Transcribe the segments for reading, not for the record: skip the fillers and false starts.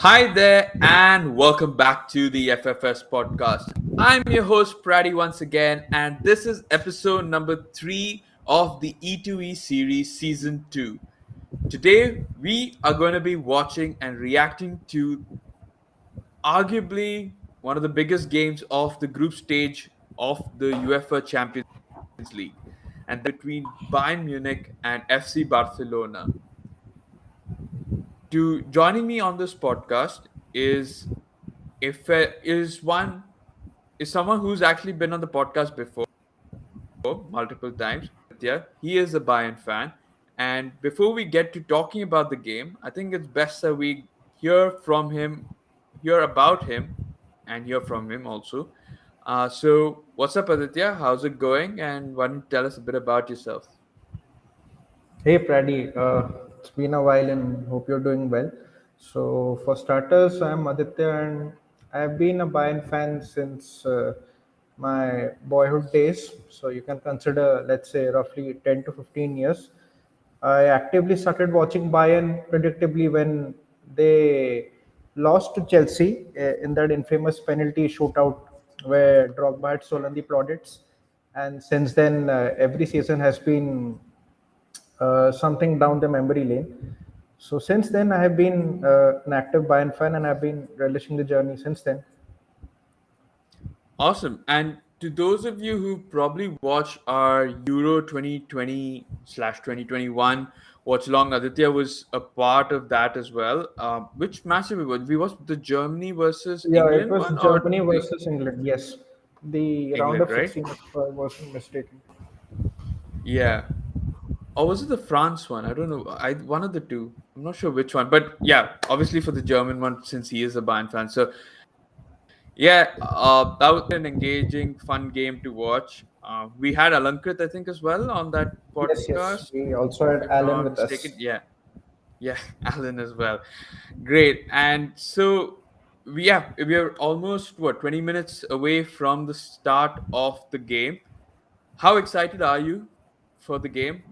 Hi there, and welcome back to the FFS podcast. I'm your host, Praddy, once again, and this is episode number 3 of the E2E series, season 2. Today, we are going to be watching and reacting to arguably one of the biggest games of the group stage of the UEFA Champions League, and between Bayern Munich and FC Barcelona. To joining me on this podcast is if is one is someone who's actually been on the podcast before multiple times. Yeah, he is a Bayern fan. And before we get to talking about the game, I think it's best that we hear from him, hear about him, and hear from him also. So, what's up, Aditya? How's it going? And why don't you tell us a bit about yourself? Hey Praddy, it's been a while and hope you're doing well. So for starters, I'm Aditya and I've been a Bayern fan since my boyhood days. So you can consider, let's say, roughly 10 to 15 years. I actively started watching Bayern predictably when they lost to Chelsea in that infamous penalty shootout where Drogba had stolen the plaudits. And since then, every season has been something down the memory lane. So since then, I have been an active Bayern fan, and I've been relishing the journey since then. Awesome. And to those of you who probably watch our Euro 2020/2021 watch along, Aditya was a part of that as well. Which match did we watch? We watched the Germany versus Yeah, it England was one or Germany the versus England. Yes, the round England, of right? 16, if I wasn't mistaken. Yeah. Or was it the France one? I don't know. I one of the two. I'm not sure which one. But yeah, obviously for the German one, since he is a Bayern fan. So yeah, that was an engaging, fun game to watch. We had Alankrit, I think, as well on that Yes, yes. podcast, We also had if I'm Alan not with mistaken. us. Yeah, Alan as well. Great. And so, we are almost 20 minutes away from the start of the game. How excited are you for the game?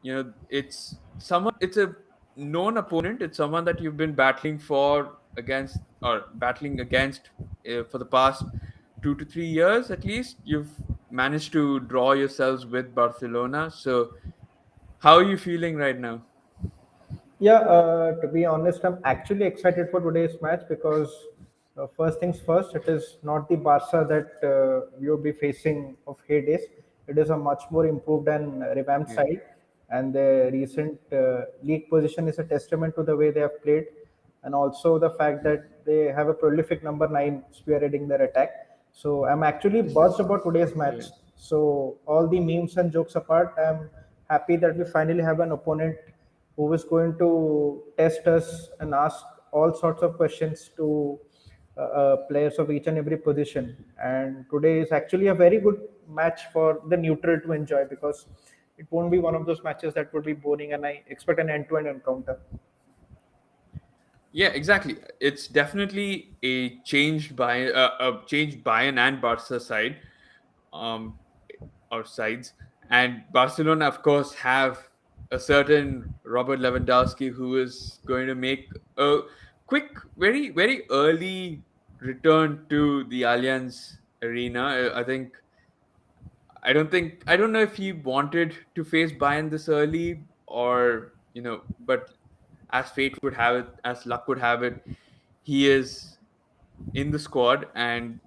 It's a known opponent. It's someone that you've been battling for against or battling against for the past 2 to 3 years at least. You've managed to draw yourselves with Barcelona. So, how are you feeling right now? Yeah, to be honest, I'm actually excited for today's match because first things first, it is not the Barca that we'll be facing of heydays. It is a much more improved and revamped Yeah. side, and the recent league position is a testament to the way they have played, and also the fact that they have a prolific number nine spearheading their attack. So I'm actually buzzed about today's match. Yeah. So all the memes and jokes apart, I'm happy that we finally have an opponent who is going to test us and ask all sorts of questions to players of each and every position. And today is actually a very good match for the neutral to enjoy because it won't be one of those matches that would be boring, and I expect an end-to-end encounter. Yeah, exactly. It's definitely a changed Bayern and Barca side, um, or sides, and Barcelona, of course, have a certain Robert Lewandowski who is going to make a quick, very very early return to the Allianz Arena. I don't know if he wanted to face Bayern this early or but as fate would have it, as luck would have it, he is in the squad. And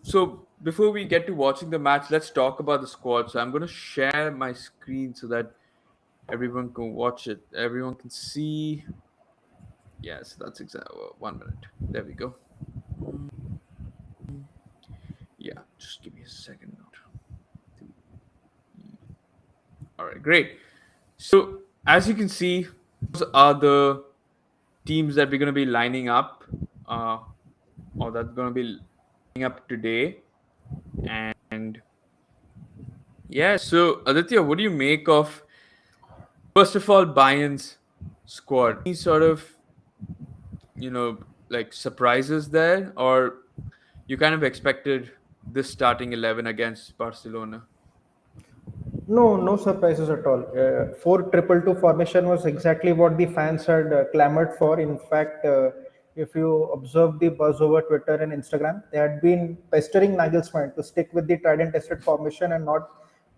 so before we get to watching the match, let's talk about the squad. So I'm going to share my screen so that everyone can watch it. Everyone can see. Yes, that's exactly 1 minute. There we go. Mm, Yeah, just give me a second. All right, great. So as you can see, those are the teams that we're going to be lining up, uh, or that's going to be lining up today. And yeah, so Aditya, what do you make of first of all Bayern's squad? Any sort of you know like surprises there, or you kind of expected this starting 11 against Barcelona? No, no surprises at all. 4-2-2 formation was exactly what the fans had clamored for. In fact, If you observe the buzz over Twitter and Instagram, they had been pestering Nagelsmann to stick with the tried and tested formation and not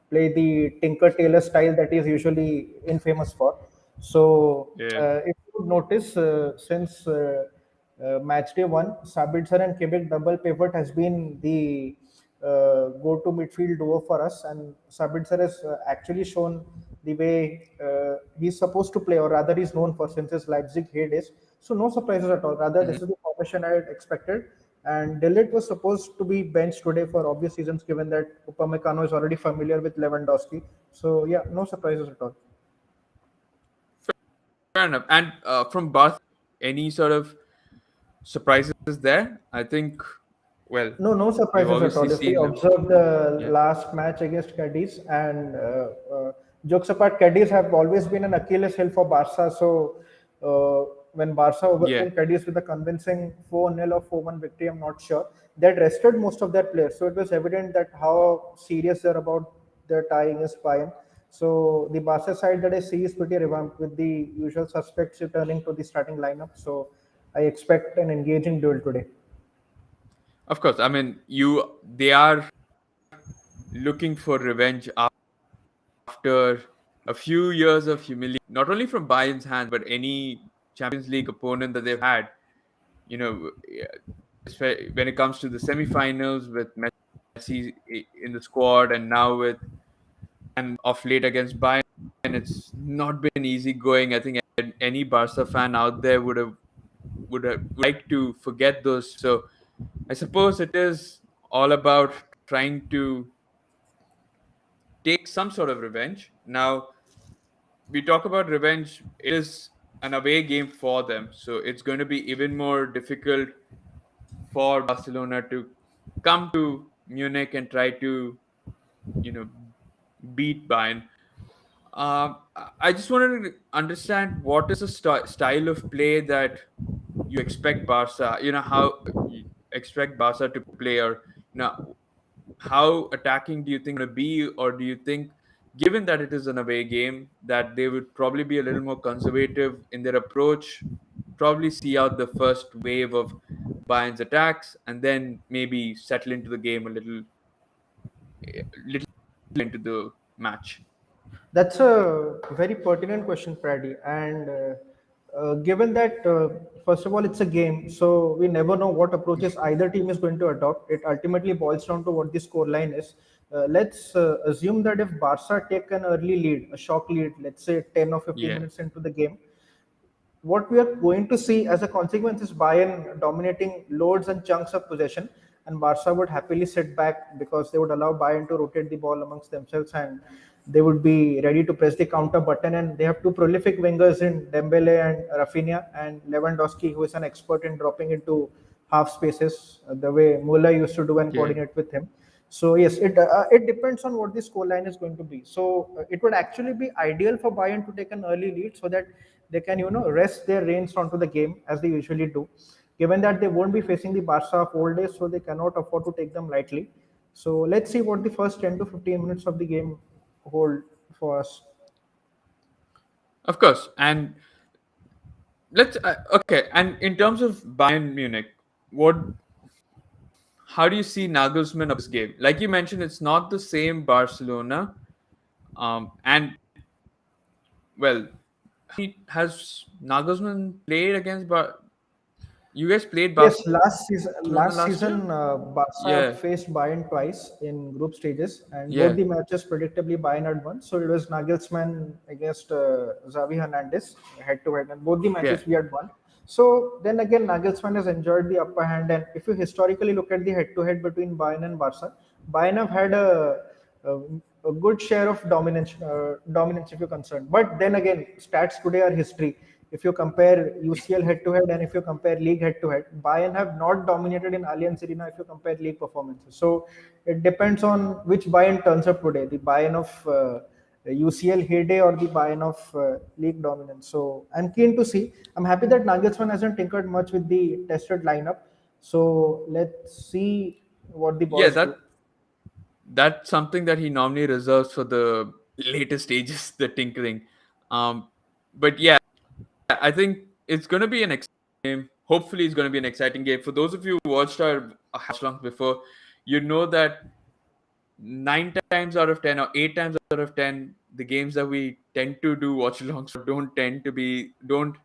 play the Tinker Tailor style that he's usually infamous for. So, Yeah. if you notice, since match day one, Sabitzer and Quebec double pivot has been the go-to midfield duo for us, and Sabitzer has actually shown the way he's supposed to play, or rather, he's known for since his Leipzig heydays. So no surprises at all. Rather, Mhm. this is the formation I had expected. And Delit was supposed to be benched today for obvious reasons, given that Upamecano is already familiar with Lewandowski. So yeah, no surprises at all. Fair enough. And from Barca, any sort of surprises there? I think, well, No, no we've surprises at obviously all. If we seen them. observe the Yeah. last match against Cadiz, and jokes apart, Cadiz have always been an Achilles heel for Barca. So when Barca Yeah. overcame Cadiz with a convincing 4-0 or 4-1 victory, I'm not sure, they had rested most of their players. So it was evident that how serious they're about their tie against Bayern. So the Barca side that I see is pretty revamped with the usual suspects returning to the starting lineup. So I expect an engaging duel today. Of course. I mean, they are looking for revenge after a few years of humiliation, not only from Bayern's hands, but any Champions League opponent that they've had. Yeah, when it comes to the semifinals with Messi in the squad, and now with and off late against Bayern, it's not been easy going. I think any Barca fan out there would have liked to forget those. So I suppose it is all about trying to take some sort of revenge. Now, we talk about revenge, it is an away game for them. So it's going to be even more difficult for Barcelona to come to Munich and try to, you know, beat Bayern. I just wanted to understand what is the style of play that you expect Barca, how you expect Barca to play, or how attacking do you think going to be, or do you think, given that it is an away game, that they would probably be a little more conservative in their approach, probably see out the first wave of Bayern's attacks, and then maybe settle into the game little into the match? That's a very pertinent question, Praddy. And given that, first of all, it's a game, so we never know what approaches either team is going to adopt. It ultimately boils down to what the score line is. Let's assume that if Barca take an early lead, a shock lead, let's say 10 or 15 Yeah, minutes into the game, what we are going to see as a consequence is Bayern dominating loads and chunks of possession, and Barca would happily sit back because they would allow Bayern to rotate the ball amongst themselves, and they would be ready to press the counter button. And they have two prolific wingers in Dembele and Rafinha, and Lewandowski, who is an expert in dropping into half spaces, the way Muller used to do and yeah. coordinate with him. So yes, it depends on what the score line is going to be. So it would actually be ideal for Bayern to take an early lead so that they can rest their reins onto the game as they usually do. Given that they won't be facing the Barca of old days, so they cannot afford to take them lightly. So let's see what the first 10 to 15 minutes of the game hold for us. Of course. And let's okay. And in terms of Bayern Munich, what how do you see Nagelsmann of this game? Like you mentioned, it's not the same Barcelona. And well, has Nagelsmann played against you guys played Yes, last season, Barcelona last year? Barca Yeah, faced Bayern twice in group stages, and both yeah, the matches predictably Bayern had won. So it was Nagelsmann against Xavi Hernandez head to head, and both the yeah, matches we had won. So then again, Nagelsmann has enjoyed the upper hand, and if you historically look at the head to head between Bayern and Barca, Bayern have had a, a good share of dominance if you're concerned. But then again, stats today are history. If you compare UCL head to head and if you compare league head to head, Bayern have not dominated in Allianz Arena if you compare league performances. So it depends on which Bayern turns up today, the Bayern of UCL heyday or the Bayern of league dominance. So I'm keen to see. I'm happy that Nagelsmann hasn't tinkered much with the tested lineup. So let's see what the yeah. boys do. That's something that he normally reserves for the later stages, the tinkering. But yeah, I think it's going to be an exciting game. hopefully it's going to be an exciting game. For those of you who watched our watch alongs before, you know that 9 times out of 10 or 8 times out of 10, the games that we tend to do watch alongs for don't tend to be don't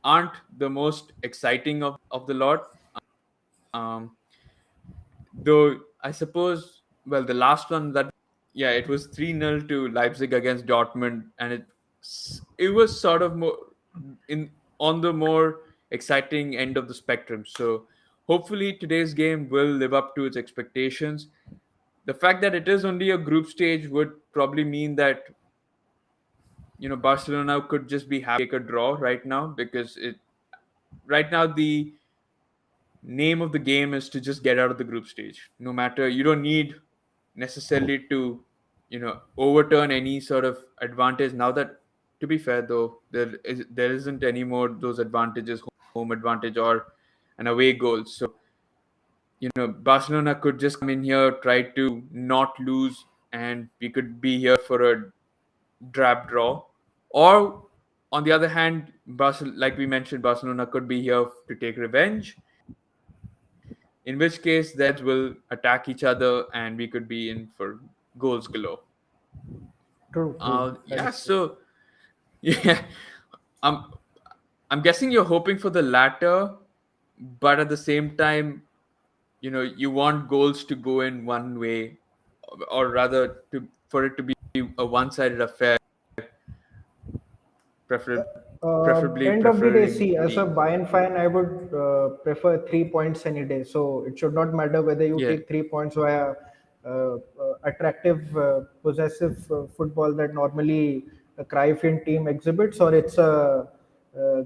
aren't the most exciting of the lot. Um, though I suppose, well, the last one that, yeah, it was 3-0 to Leipzig against Dortmund, and it was sort of more in on the more exciting end of the spectrum. So hopefully today's game will live up to its expectations. The fact that it is only a group stage would probably mean that, Barcelona could just be happy to take a draw right now, because it right now the name of the game is to just get out of the group stage. No matter, you don't need necessarily to, overturn any sort of advantage. Now that, to be fair though, there isn't any more those advantages, home advantage or an away goal. So, Barcelona could just come in here, try to not lose, and we could be here for a drab draw. Or on the other hand, like we mentioned, Barcelona could be here to take revenge, in which case the Reds will attack each other and we could be in for goals galore. True, true. That Yeah, is true. so yeah, I'm I'm guessing you're hoping for the latter, but at the same time, you want goals to go in one way, or rather, for it to be a one-sided affair, prefer, preferably End of the day, preferring see, as a the Bayern fan, I would prefer 3 points any day. So it should not matter whether you yeah take 3 points via attractive, possessive football that normally a Cruyffian team exhibits, or it's a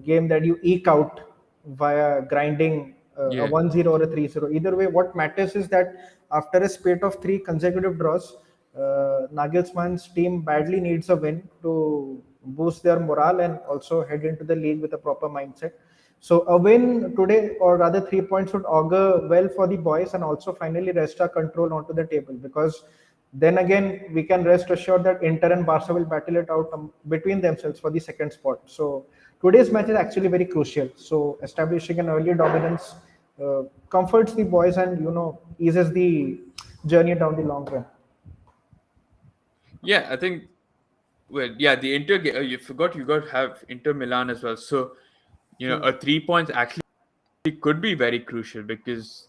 game that you eke out via grinding a yeah 1-0 or a 3-0. Either way, what matters is that after a spate of three consecutive draws, Nagelsmann's team badly needs a win to boost their morale and also head into the league with a proper mindset. So a win today, or rather 3 points, would augur well for the boys and also finally rest our control onto the table, because then again we can rest assured that Inter and Barca will battle it out between themselves for the second spot. So today's match is actually very crucial. So establishing an early dominance comforts the boys and eases the journey down the long run. yeah. I think, well, yeah, the you forgot you got to have Inter Milan as well. So, True. a 3 points actually could be very crucial, because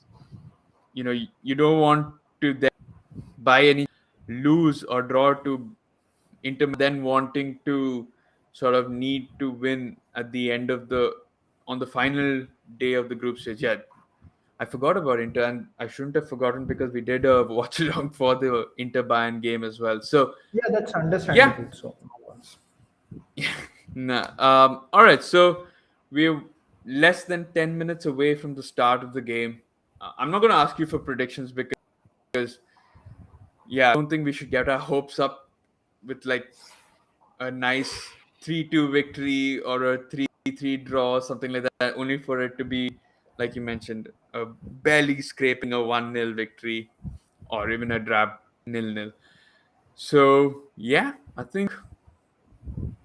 you don't want to then by any lose or draw to Inter, then wanting to sort of need to win at the end of the on the final day of the group stage. Yeah, I forgot about Inter, and I shouldn't have forgotten, because we did a watch along for the Inter Bayern game as well. So Yeah, that's yeah, understandable. So, no worries. nah. All right, so we're less than 10 minutes away from the start of the game. I'm not going to ask you for predictions, because yeah, I don't think we should get our hopes up with like a nice 3-2 victory or a 3-3 draw, something like that, only for it to be, like you mentioned, barely scraping a 1-0 victory, or even a drab 0-0. So yeah,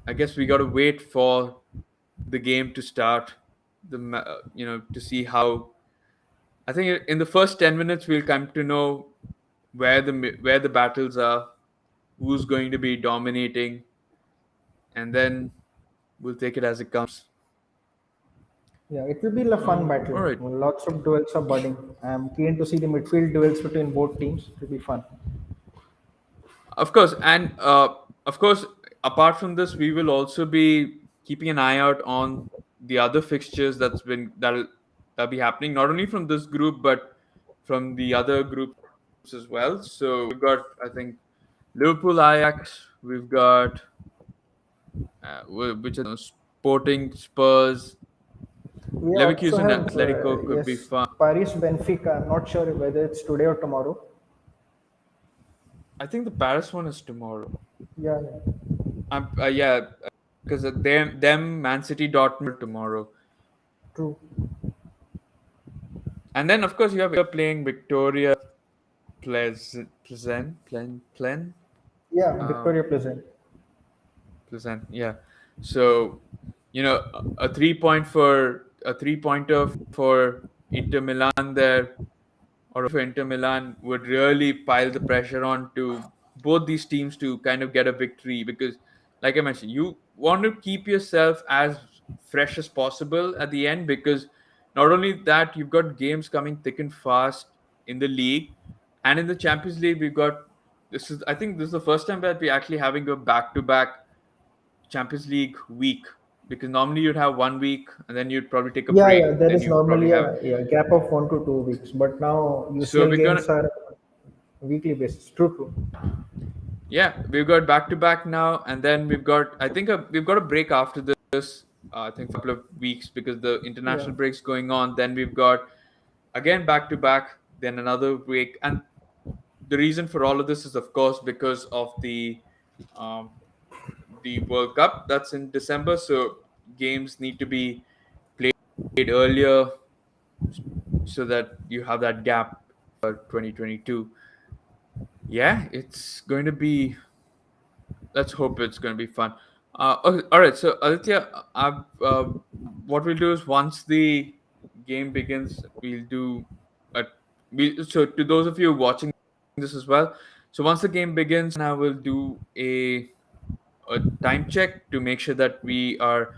I guess we got to wait for the game to start. To see how. I think in the first 10 minutes we'll come to know where the battles are, who's going to be dominating, and then we'll take it as it comes. Yeah, it will be a fun All battle. right. Lots of duels are budding. I'm keen to see the midfield duels between both teams. It will be fun. Of course, and of course, apart from this, we will also be keeping an eye out on the other fixtures that'll be happening, not only from this group but from the other groups as well. So we've got, I think, Liverpool, Ajax. We've got which are Sporting, Spurs, We also Leverkusen, have, Atletico could be yes, fun. Paris Benfica. I'm not sure whether it's today or tomorrow. I think the Paris one is tomorrow. Yeah, yeah. Yeah, because them Man City, Dortmund tomorrow. True. And then, of course, you have playing Victoria Plen, Yeah, um, Victoria Pleasant. Pleasant, yeah. So, a 3 point for a three-pointer for Inter Milan there, or for Inter Milan, would really pile the pressure on to both these teams to kind of get a victory. Because, like I mentioned, you want to keep yourself as fresh as possible at the end, because not only that, you've got games coming thick and fast in the league, and in the Champions League, we've got I think this is the first time that we're actually having a back-to-back Champions League week, because normally you'd have 1 week and then you'd probably take a Yeah, break, yeah. There then is you probably normally have. a gap of 1 to 2 weeks, but now So UCL we're gonna games are weekly basis. True, true. Yeah, we've got back to back now, and then we've got I think we've got a break after this. I think a couple of weeks because the Yeah, international break's going on. Then we've got again back to back, then another break, and the reason for all of this is of course because of um, the World Cup that's in December. So games need to be played earlier so that you have that gap for 2022. Yeah, it's going to be, let's hope it's going to be fun. Okay, all right. So Aditya, what we'll do is once the game begins, we'll do a so to those of you watching this as well. So once the game begins, I will do a time check to make sure that we are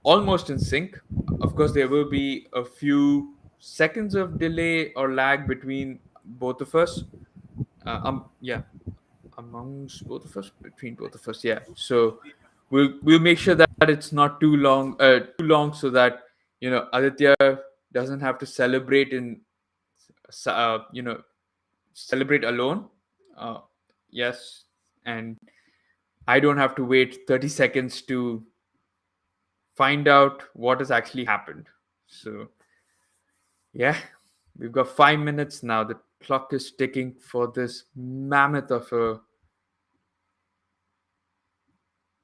almost in sync. Of course, there will be a few seconds of delay or lag between both of us. Yeah, amongst both of us, between both of us. Yeah. So we'll make sure that it's not too long, so that Aditya doesn't have to celebrate uh, you know celebrate alone. Uh, yes, and I don't have to wait 30 seconds to find out what has actually happened. So yeah, we've got 5 minutes now. The clock is ticking for this mammoth of a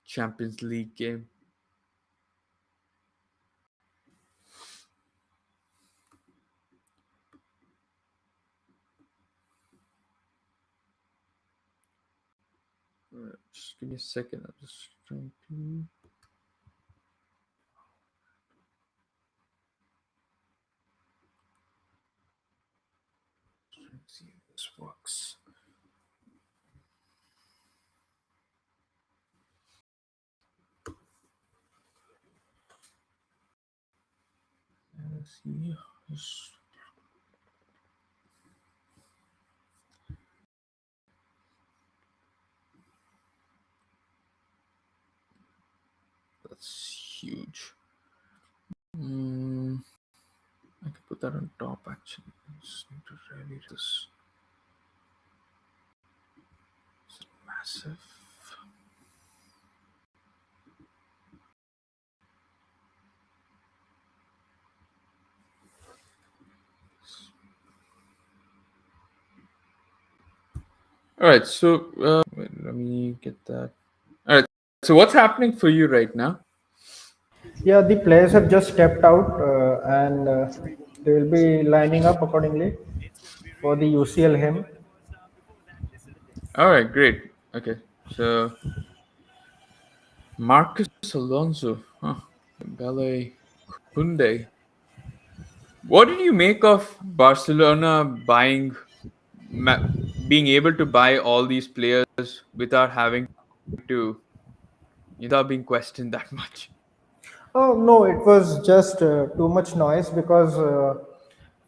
Champions League game. Just give me a second. I'm just trying to see if this works. Let's see. That's huge. I can put that on top actually. I just need to really this. It's massive. All right. So wait, let me get that. All right. So what's happening for you right now? yeah. The players have just stepped out, and they will be lining up accordingly for the UCL hymn. All right. Great. Okay. So Marcus Alonso, Ballet Kunde. What did you make of Barcelona ma- being able to buy all these players without having to, without being questioned that much? Oh no, it was just too much noise because,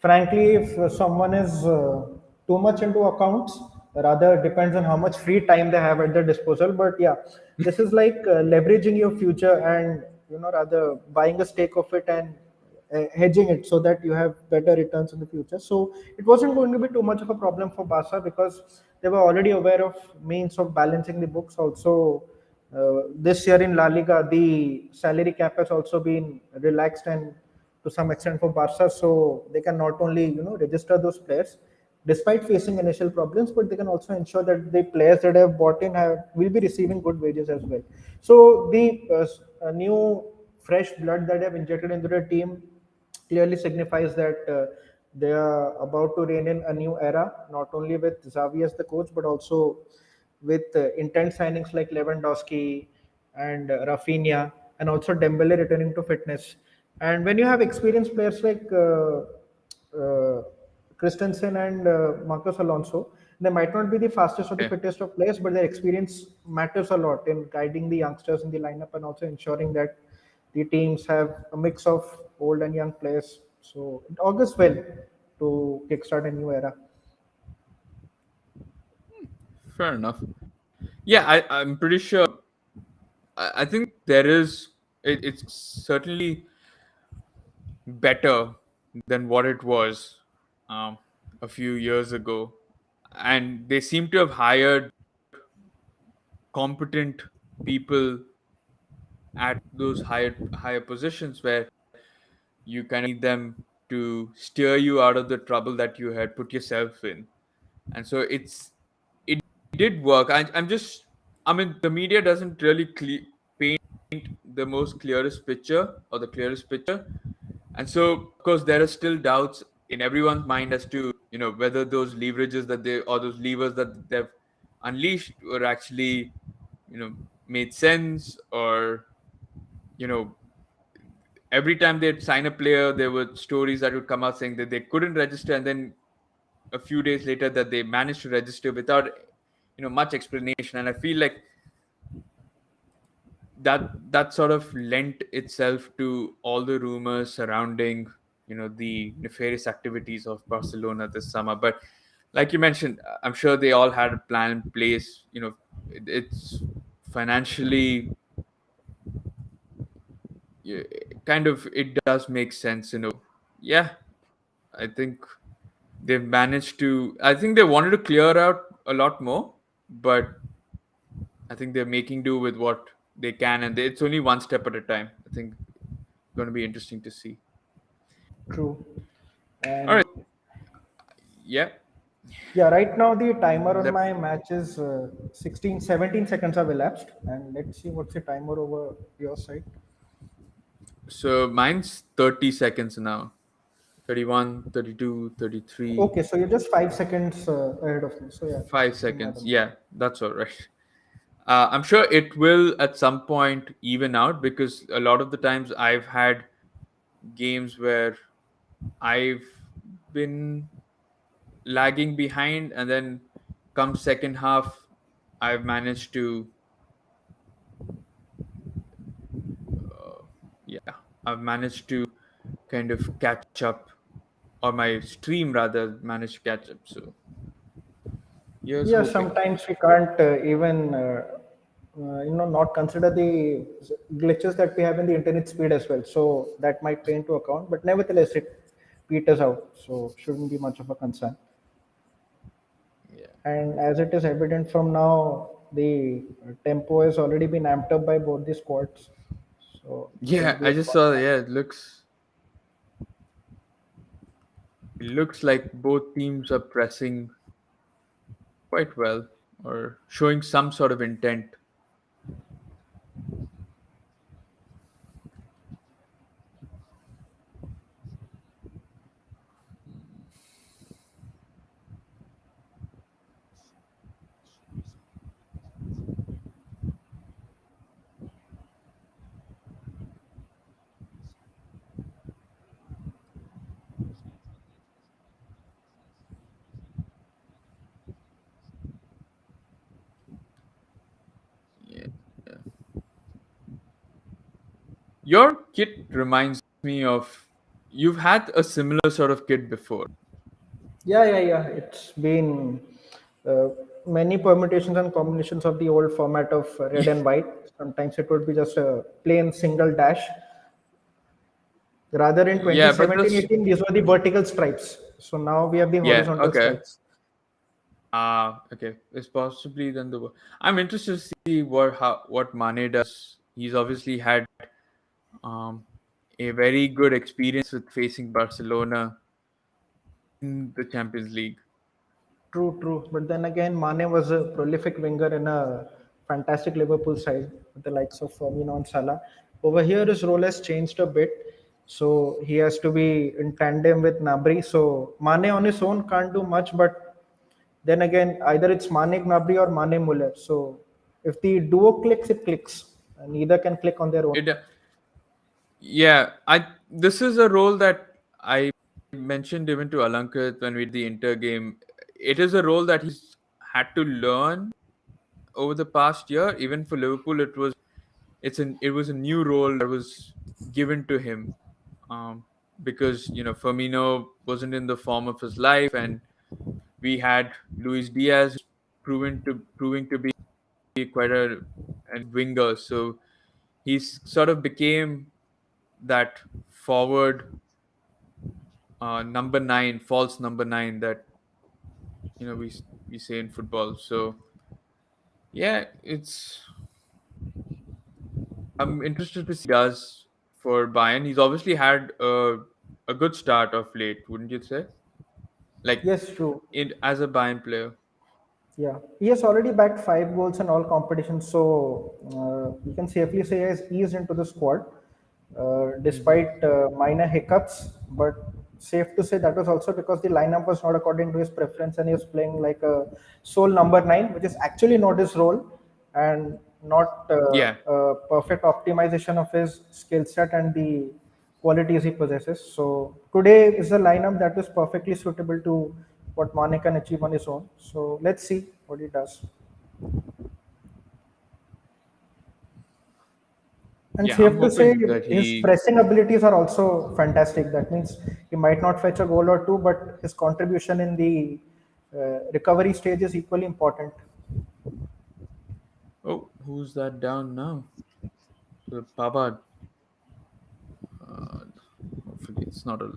frankly, if someone is too much into accounts, rather depends on how much free time they have at their disposal. But yeah, this is like leveraging your future and rather buying a stake of it and hedging it so that you have better returns in the future. So it wasn't going to be too much of a problem for Barca because they were already aware of means of balancing the books. Also, this year in La Liga, the salary cap has also been relaxed and to some extent for Barca, so they can not only register those players despite facing initial problems, but they can also ensure that the players that have bought in will be receiving good wages as well. So the new fresh blood that they have injected into the team clearly signifies that they are about to reign in a new era, not only with Xavi as the coach, but also with intense signings like Lewandowski and Rafinha, and also Dembele returning to fitness. And when you have experienced players like Christensen and Marcus Alonso, they might not be the fastest or the Yeah, fittest of players, but their experience matters a lot in guiding the youngsters in the lineup and also ensuring that the teams have a mix of old and young players. So it augurs well to kickstart a new era. fair enough. Yeah, I'm pretty sure. I think there is. It's certainly better than what it was um, a few years ago, and they seem to have hired competent people at those higher positions where you kind of need them to steer you out of the trouble that you had put yourself in. And so it did work. I'm just, I mean, the media doesn't really paint the most clearest picture or the clearest picture. And so, of course, there are still doubts in everyone's mind as to, whether those leverages that they, or those levers that they've unleashed were actually, made sense, or, you know, every time they'd sign a player, there were stories that would come out saying that they couldn't register, and then a few days later that they managed to register without, much explanation. And I feel like that sort of lent itself to all the rumors surrounding, the nefarious activities of Barcelona this summer. But like you mentioned, I'm sure they all had a plan in place. It's financially, yeah, kind of, it does make sense. Yeah, I think they've managed to. I think they wanted to clear out a lot more, but I think they're making do with what they can, and it's only one step at a time. I think it's going to be interesting to see. True. All right, And yeah. yeah, right now the timer on Let, my match is 16, 17 seconds have elapsed. And let's see what's the timer over your side. so mine's 30 seconds now. 31, 32, 33, Okay, so you're just 5 seconds ahead of me. So yeah, 5 seconds. madam. Yeah, that's all right. I'm sure it will at some point even out, because a lot of the times I've had games where I've been lagging behind, and then come second half, I've managed to, yeah, I've managed to kind of catch up, or my stream rather managed to catch up. So here's Yeah, hoping. sometimes we can't even not consider the glitches that we have in the internet speed as well. So that might pay into account, but nevertheless it peters out. So shouldn't be much of a concern. Yeah. And as it is evident from now, the tempo has already been amped up by both the squads. So Yeah, should be I a just fun saw. match. Yeah, it looks like both teams are pressing quite well, or showing some sort of intent. Yeah. Yeah. Your kit reminds me of, you've had a similar sort of kit before. Yeah. It's been uh, many permutations and combinations of the old format of red and white. Sometimes it would be just a plain single dash. Rather in Yeah, but 2017-18, these were the vertical stripes. So now we have the yeah, horizontal okay. stripes. Okay. It's possibly then the. I'm interested to see what Mane does. He's obviously had um, a very good experience with facing Barcelona in the Champions League. True. But then again, Mane was a prolific winger in a fantastic Liverpool side with the likes of Firmino and Salah. Over here, his role has changed a bit. So he has to be in tandem with Nabri. So Mane on his own can't do much. But then again, either it's Mane Gnabry or Mane Muller. So if the duo clicks, it clicks. And neither can click on their own. It Yeah, I this is a role that I mentioned even to Alankit when we did the Inter game. It is a role that he's had to learn over the past year. Even for Liverpool, it was a new role that was given to him, um, because Firmino wasn't in the form of his life, and we had Luis Diaz proving to be quite a winger. So he's sort of became that forward, number nine, false number nine, that we say in football. So yeah, it's I'm interested to see what he does for Bayern. He's obviously had a good start of late, wouldn't you say? Like Yes, true. as a Bayern player. Yeah, he has already bagged 5 goals in all competitions, so we can safely say he has eased into the squad, Hmm. despite minor hiccups. But safe to say that was also because the lineup was not according to his preference, and he was playing like a sole number nine, which is actually not his role, and not Yeah. a perfect optimization of his skill set and the qualities he possesses. So today is a lineup that is perfectly suitable to what Mane can achieve on his own. So let's see what he does. And Yeah, I'm safe to say, hoping that his he. pressing abilities are also fantastic. That means he might not fetch a goal or two, but his contribution in the recovery stage is equally important. Oh, who's that down now? The Pavard. Uh, Hopefully, it's not a.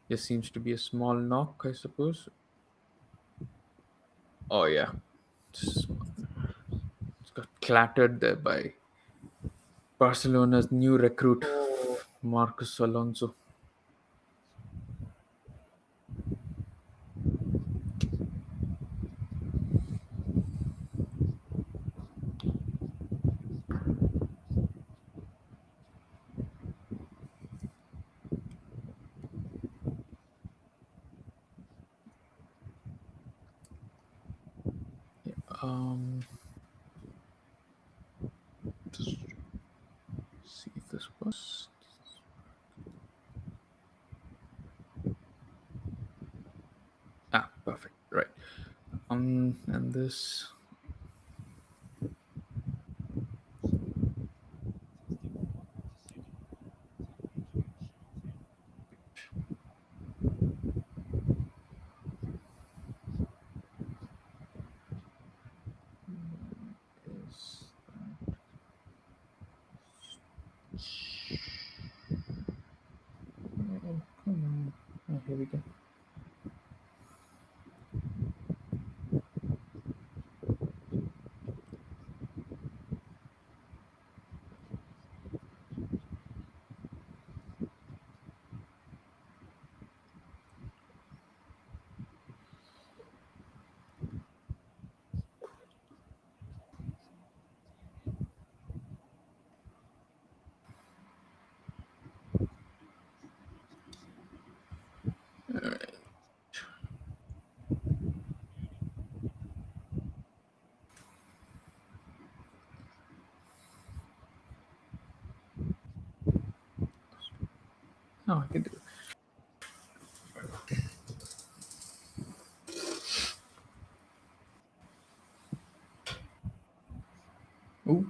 Just seems to be a small knock, I suppose. Oh yeah, it's got clattered there by Barcelona's new recruit, So, Marcus Alonso. Um, just see if this was. Ah, perfect. Right. And this is. Oh, come on. Oh, here we go. No, I can do it. Ooh.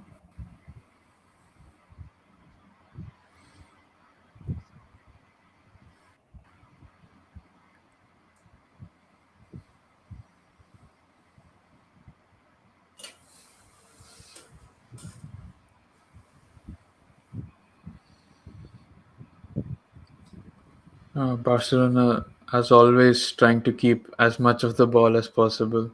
Barcelona, as always, trying to keep as much of the ball as possible.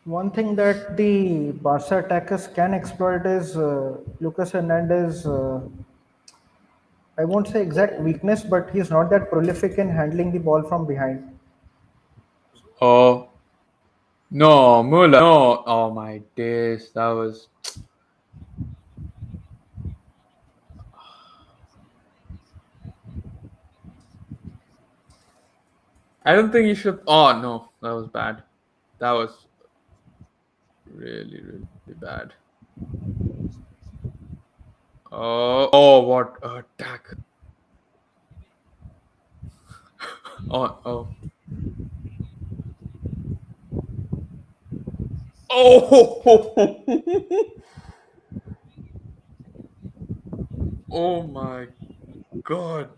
one thing that the Barca attackers can exploit is Lucas Hernandez. I won't say exact weakness, but he's not that prolific in handling the ball from behind. Oh no, Muller! No, oh my days, that was. I don't think he should. Oh no, that was bad. That was really, really bad. Oh, what attack! Oh, oh, oh my God!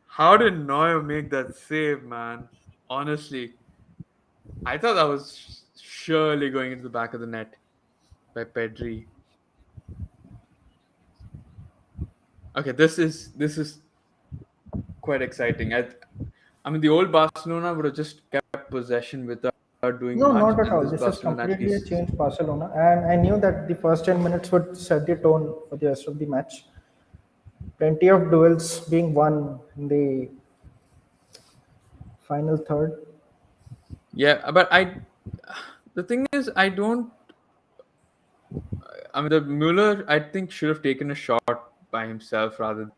How did Neuer make that save, man? Honestly, I thought that was surely going into the back of the net by Pedri. Okay, this is quite exciting. I mean, the old Barcelona would have just kept possession without doing No, much, not at and all. this This is Barcelona at completely a least. changed Barcelona, and I knew that the first 10 minutes would set the tone for the rest of the match. Plenty of duels being won in the final third. Yeah, but the thing is, I don't. I mean, the Mueller, I think, should have taken a shot by himself rather.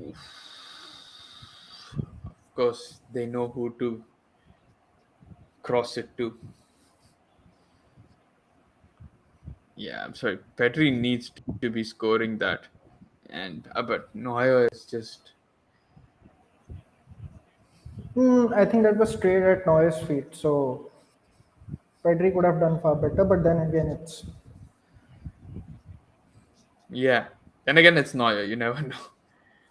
Of course, they know who to cross it to. Yeah, I'm sorry. Pedri needs to be scoring that, and but Neuer is just. I think that was straight at Neuer's feet, so Pedri could have done far better. But then again, it's Yeah. Then again, it's Neuer. You never know.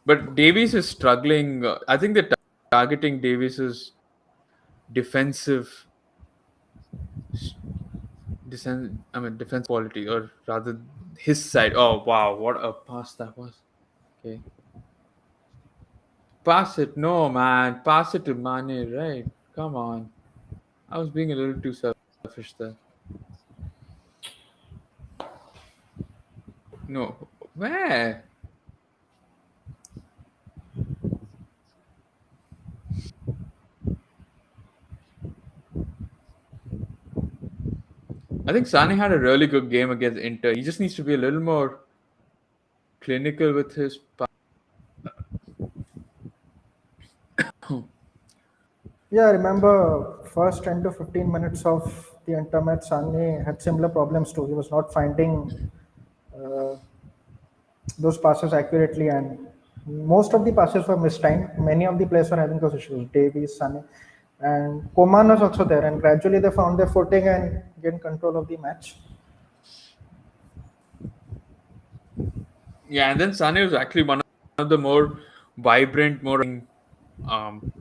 But Davies is struggling. I think they're targeting Davies's defensive, I mean, defense quality, or rather, his side. Oh wow, what a pass that was. Okay, pass it. No man, pass it to Mane. Right? Come on. I was being a little too selfish there. No, where? I think Sané had a really good game against Inter. He just needs to be a little more clinical with his. yeah. I remember first 10 to 15 minutes of the entire match, Sané had similar problems too. He was not finding uh, those passes accurately, and most of the passes were mistimed. Many of the players were having those issues. Davies, Sané, and Koman was also there. And gradually they found their footing and gained control of the match. Yeah, and then Sané was actually one of the more vibrant, more um.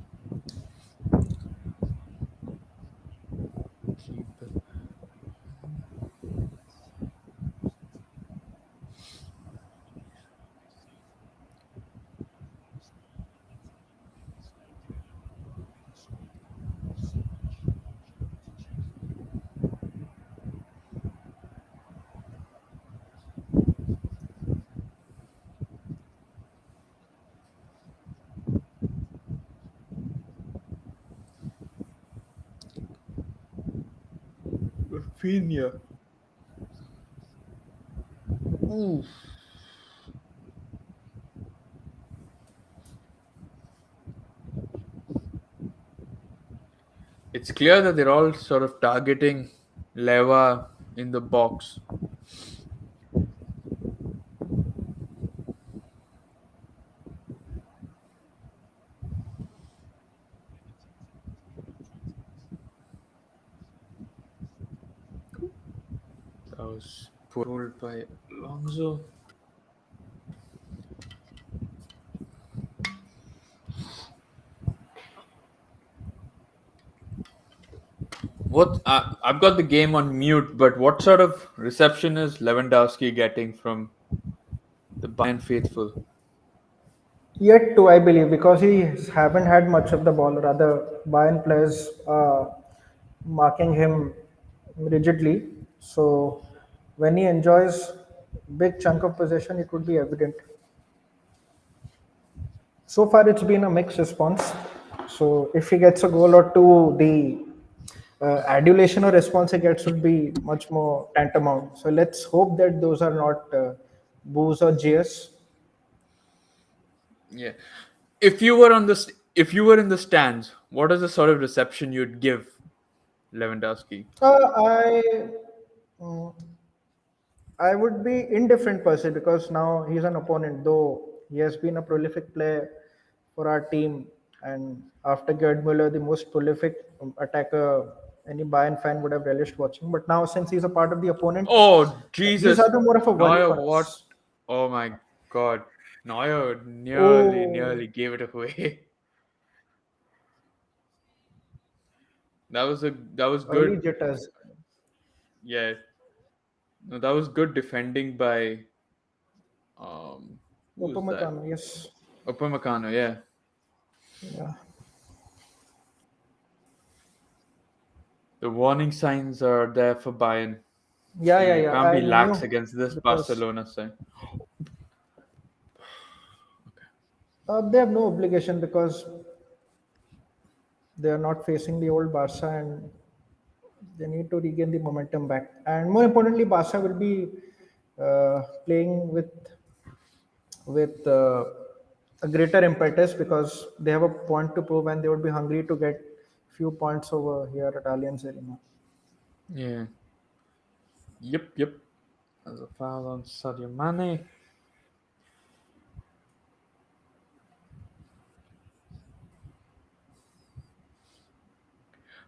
Rafinha. Ooh. It's clear that they're all sort of targeting Leva in the box. That was pulled by Alonso. What I've got the game on mute, but what sort of reception is Lewandowski getting from the Bayern faithful? Yet to I believe because he haven't had much of the ball. Rather, Bayern players marking him rigidly. So when he enjoys big chunk of possession, it would be evident. So far, it's been a mixed response. So if he gets a goal or two, the adulation or response he gets would be much more tantamount. So let's hope that those are not boos or jeers. Yeah. If you were on this, if you were in the stands, what is the sort of reception you'd give Lewandowski? I mm, I would be indifferent per se because now he's an opponent, though he has been a prolific player for our team. And after Gerd Müller, the most prolific attacker any Bayern fan would have relished watching. But now, since he's a part of the opponent, Oh he's Jesus, rather more of a worry Neuer! for What? us. Oh my God, Neuer Oh, nearly gave it away. That was early good. jitters. Yeah, no, that was good defending by who was that? Upamecano, yes. Upamecano. Yeah. Yeah. The warning signs are there for Bayern. You Yeah. can't I be lax knew against this because Barcelona side. they have no obligation because they are not facing the old Barca and they need to regain the momentum back. And more importantly, Barca will be playing with a greater impetus because they have a point to prove and they would be hungry to get few points over here at Allianz Arena. Yeah. Yep. There's a foul on Sadio Mane.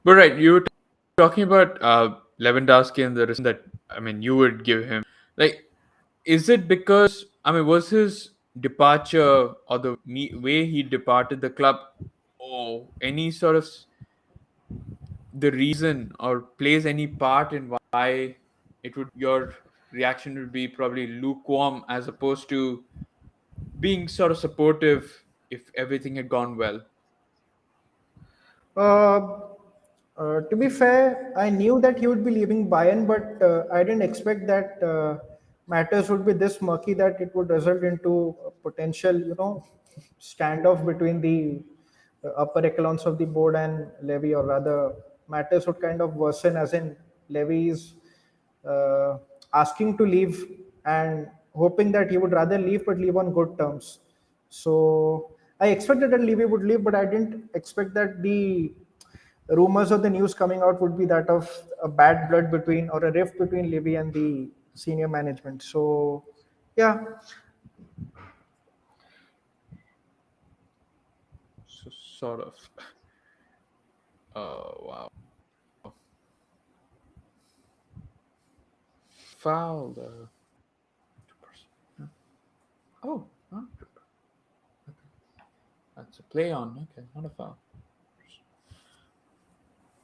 But right, you were talking about Lewandowski and the that I mean you would give him. Like, is it because I mean was his departure or the way he departed the club, or any sort of the reason or plays any part in why it would your reaction would be probably lukewarm as opposed to being sort of supportive if everything had gone well? Uh, to be fair, I knew that he would be leaving Bayern, but I didn't expect that matters would be this murky that it would result into a potential, standoff between the upper echelons of the board and Levy, or rather, matters would kind of worsen, as in Levy is uh, asking to leave and hoping that he would rather leave but leave on good terms. So I expected that Levy would leave, but I didn't expect that the rumors or the news coming out would be that of a bad blood between or a rift between Levy and the senior management. So yeah, So, sort of. Oh wow. Foul. Oh, huh? That's a play on. Okay, not a foul.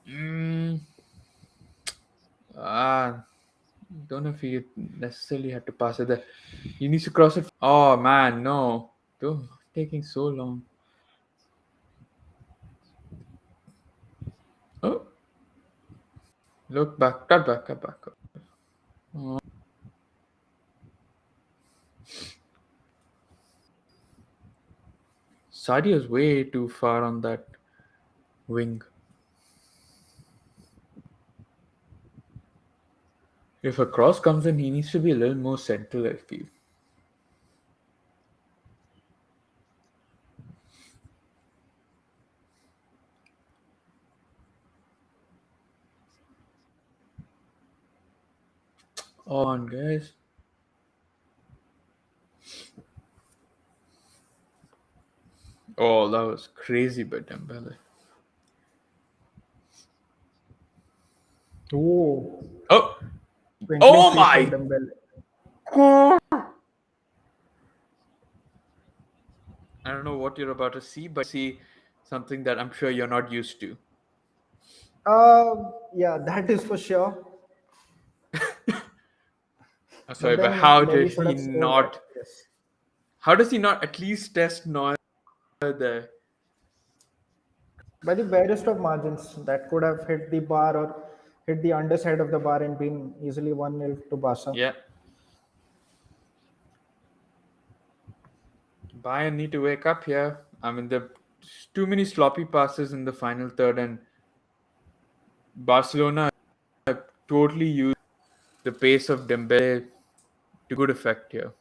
Mm, don't know if he necessarily had to pass it there. He needs to cross it. Oh man, no. Don't taking so long. Oh, look back, cut back. Oh, Sadio's way too far on that wing. If a cross comes in, he needs to be a little more central, I feel. On, guys. Oh, that was crazy by Dembele. oh, Oh, twinkling oh face from my Dembele. God. I don't know what you're about to see, but see something that I'm sure you're not used to. Yeah, that is for sure. I'm But sorry, but then how Levy did should he have scored that. not? Yes. How does he not at least test Neuer there? By the barest of margins, that could have hit the bar or hit the underside of the bar and been easily 1-0 to Barca. Yeah, Bayern need to wake up here. I mean, there's too many sloppy passes in the final third, and Barcelona totally used the pace of Dembele to good effect here.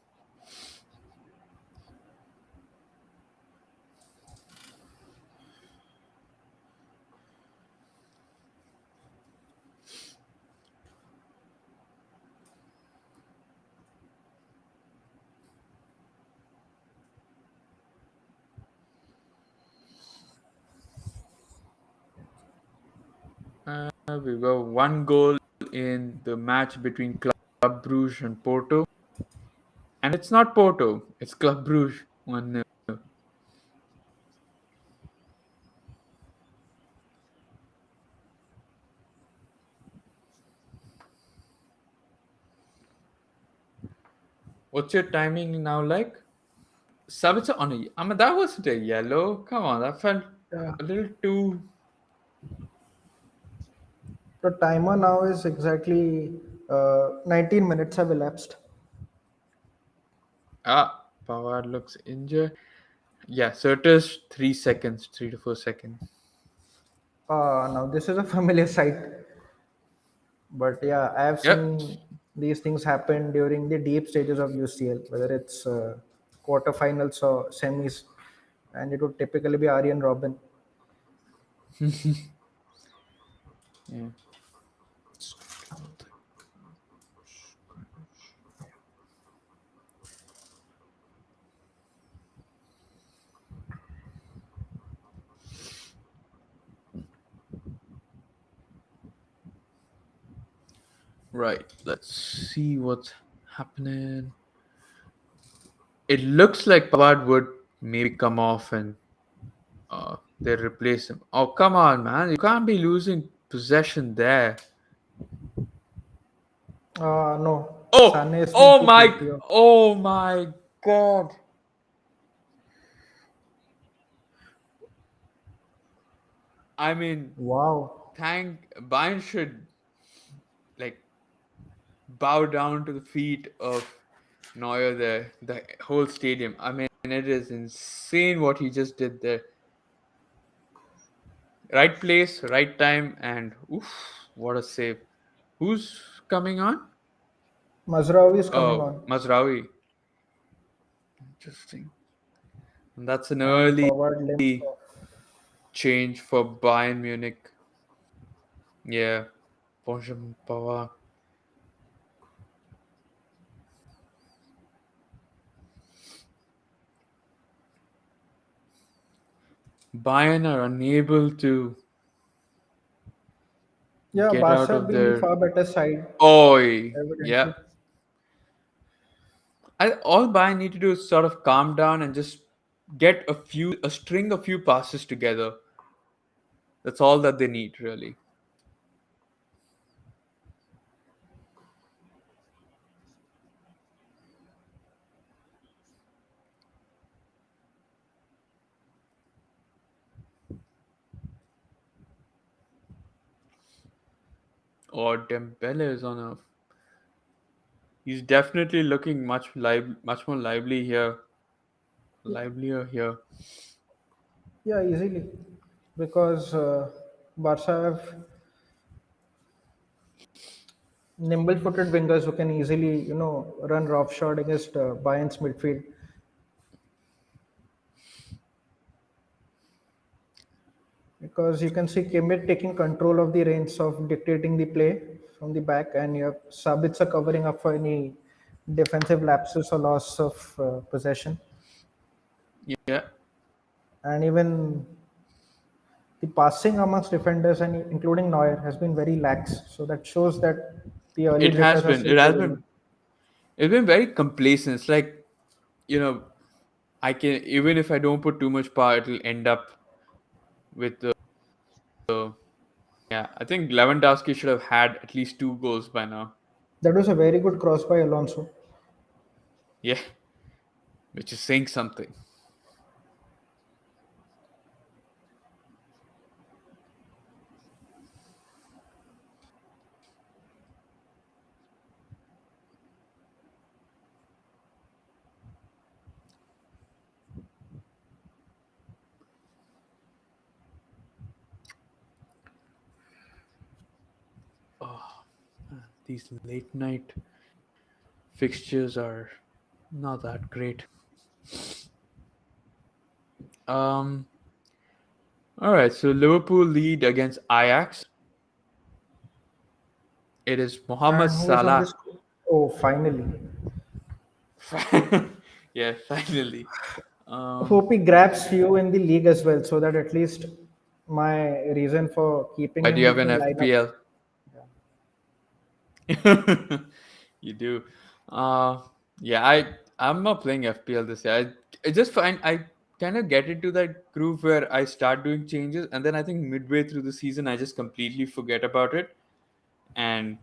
We got one goal in the match between Club Brugge and Porto. And it's not Porto, it's Club Brugge 1-0. What's your timing now like? Sabitzer on a. I mean, that wasn't a yellow. Come on, that felt Yeah. a little too. The timer now is exactly 19 minutes have elapsed. Pavard looks injured. Yeah, so it is 3 seconds, 3 to 4 seconds. Now this is a familiar sight, but yeah, I have Yep. seen these things happen during the deep stages of UCL, whether it's quarterfinals or semis, and it would typically be Aryan Robin. Yeah. Right. Let's see what's happening. It looks like Pavard would maybe come off and they replace him. Oh, come on, man. You can't be losing possession there. No, Oh, Sané has been too guilty of. oh my God. I mean, Wow, thank Bayern should like bow down to the feet of Neuer there, the whole stadium. I mean, it is insane what he just did there. Right place, right time, and oof, what a save. Who's coming on? Mazraoui is coming Oh, on, Mazraoui. Interesting. And that's an and early Pavard limps off. change for Bayern Munich. Yeah, Benjamin Pavard. Bayern are unable to Yeah, get out Barca of being the their. far better side, Oi, yeah. evidently. All Bayern need to do is sort of calm down and just get a string, a few passes together. That's all that they need, really. Or Dembele is on a. He's definitely looking much more lively here, livelier here. Yeah, easily, because Barca have nimble-footed wingers who can easily, run roughshod against Bayern's midfield. Because you can see Kimmich taking control of the reins of dictating the play from the back, and you have Sabitzer covering up for any defensive lapses or loss of possession. Yeah, And even the passing amongst defenders and including Neuer has been very lax. So that shows that the early it has drifters are been. still It has very good. been. It's been very complacent. It's like you know, I can even if I don't put too much power, it'll end up with the. Yeah, I think Lewandowski should have had at least 2 goals by now. That was a very good cross by Alonso. Yeah, which is saying something. Oh, these late night fixtures are not that great. Um. All right, so Liverpool lead against Ajax. It is Mohamed And who is on Salah. this? Oh, finally. Yeah, finally. Um, Hope he grabs few in the league as well, so that at least My reason for keeping Why do him you have in an the lineup. FPL? Yeah. You do. Uh, yeah, I'm not playing FPL this year. I just find I kind of get into that groove where I start doing changes, and then I think midway through the season I just completely forget about it, and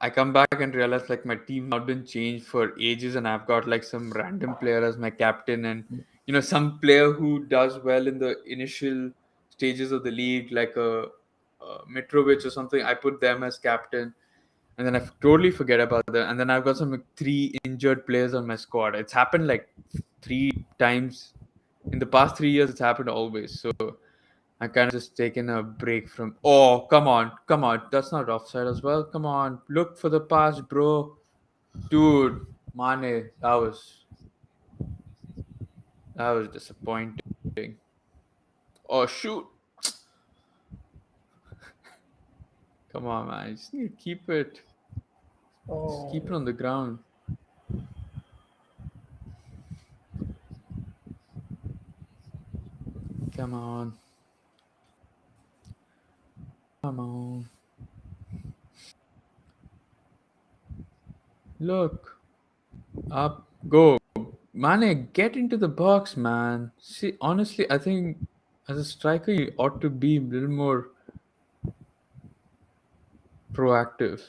I come back and realize like my team not been changed for ages, and I've got like some random player as my captain, and some player who does well in the initial stages of the league, like Mitrovic or something. I put them as captain, and then I totally forget about them. And then I've got some like, three injured players on my squad. It's happened like three times in the past 3 years. It's happened always. So I kind of just taken a break from. Oh, come on, that's not offside as well. Come on, look for the pass, bro, dude. Mane, that was disappointing. Oh shoot, come on, man, you just need to just Oh, keep it on the ground. Come on, come on, look up, go. Mane, get into the box, man. See, honestly, I think as a striker, you ought to be a little more proactive.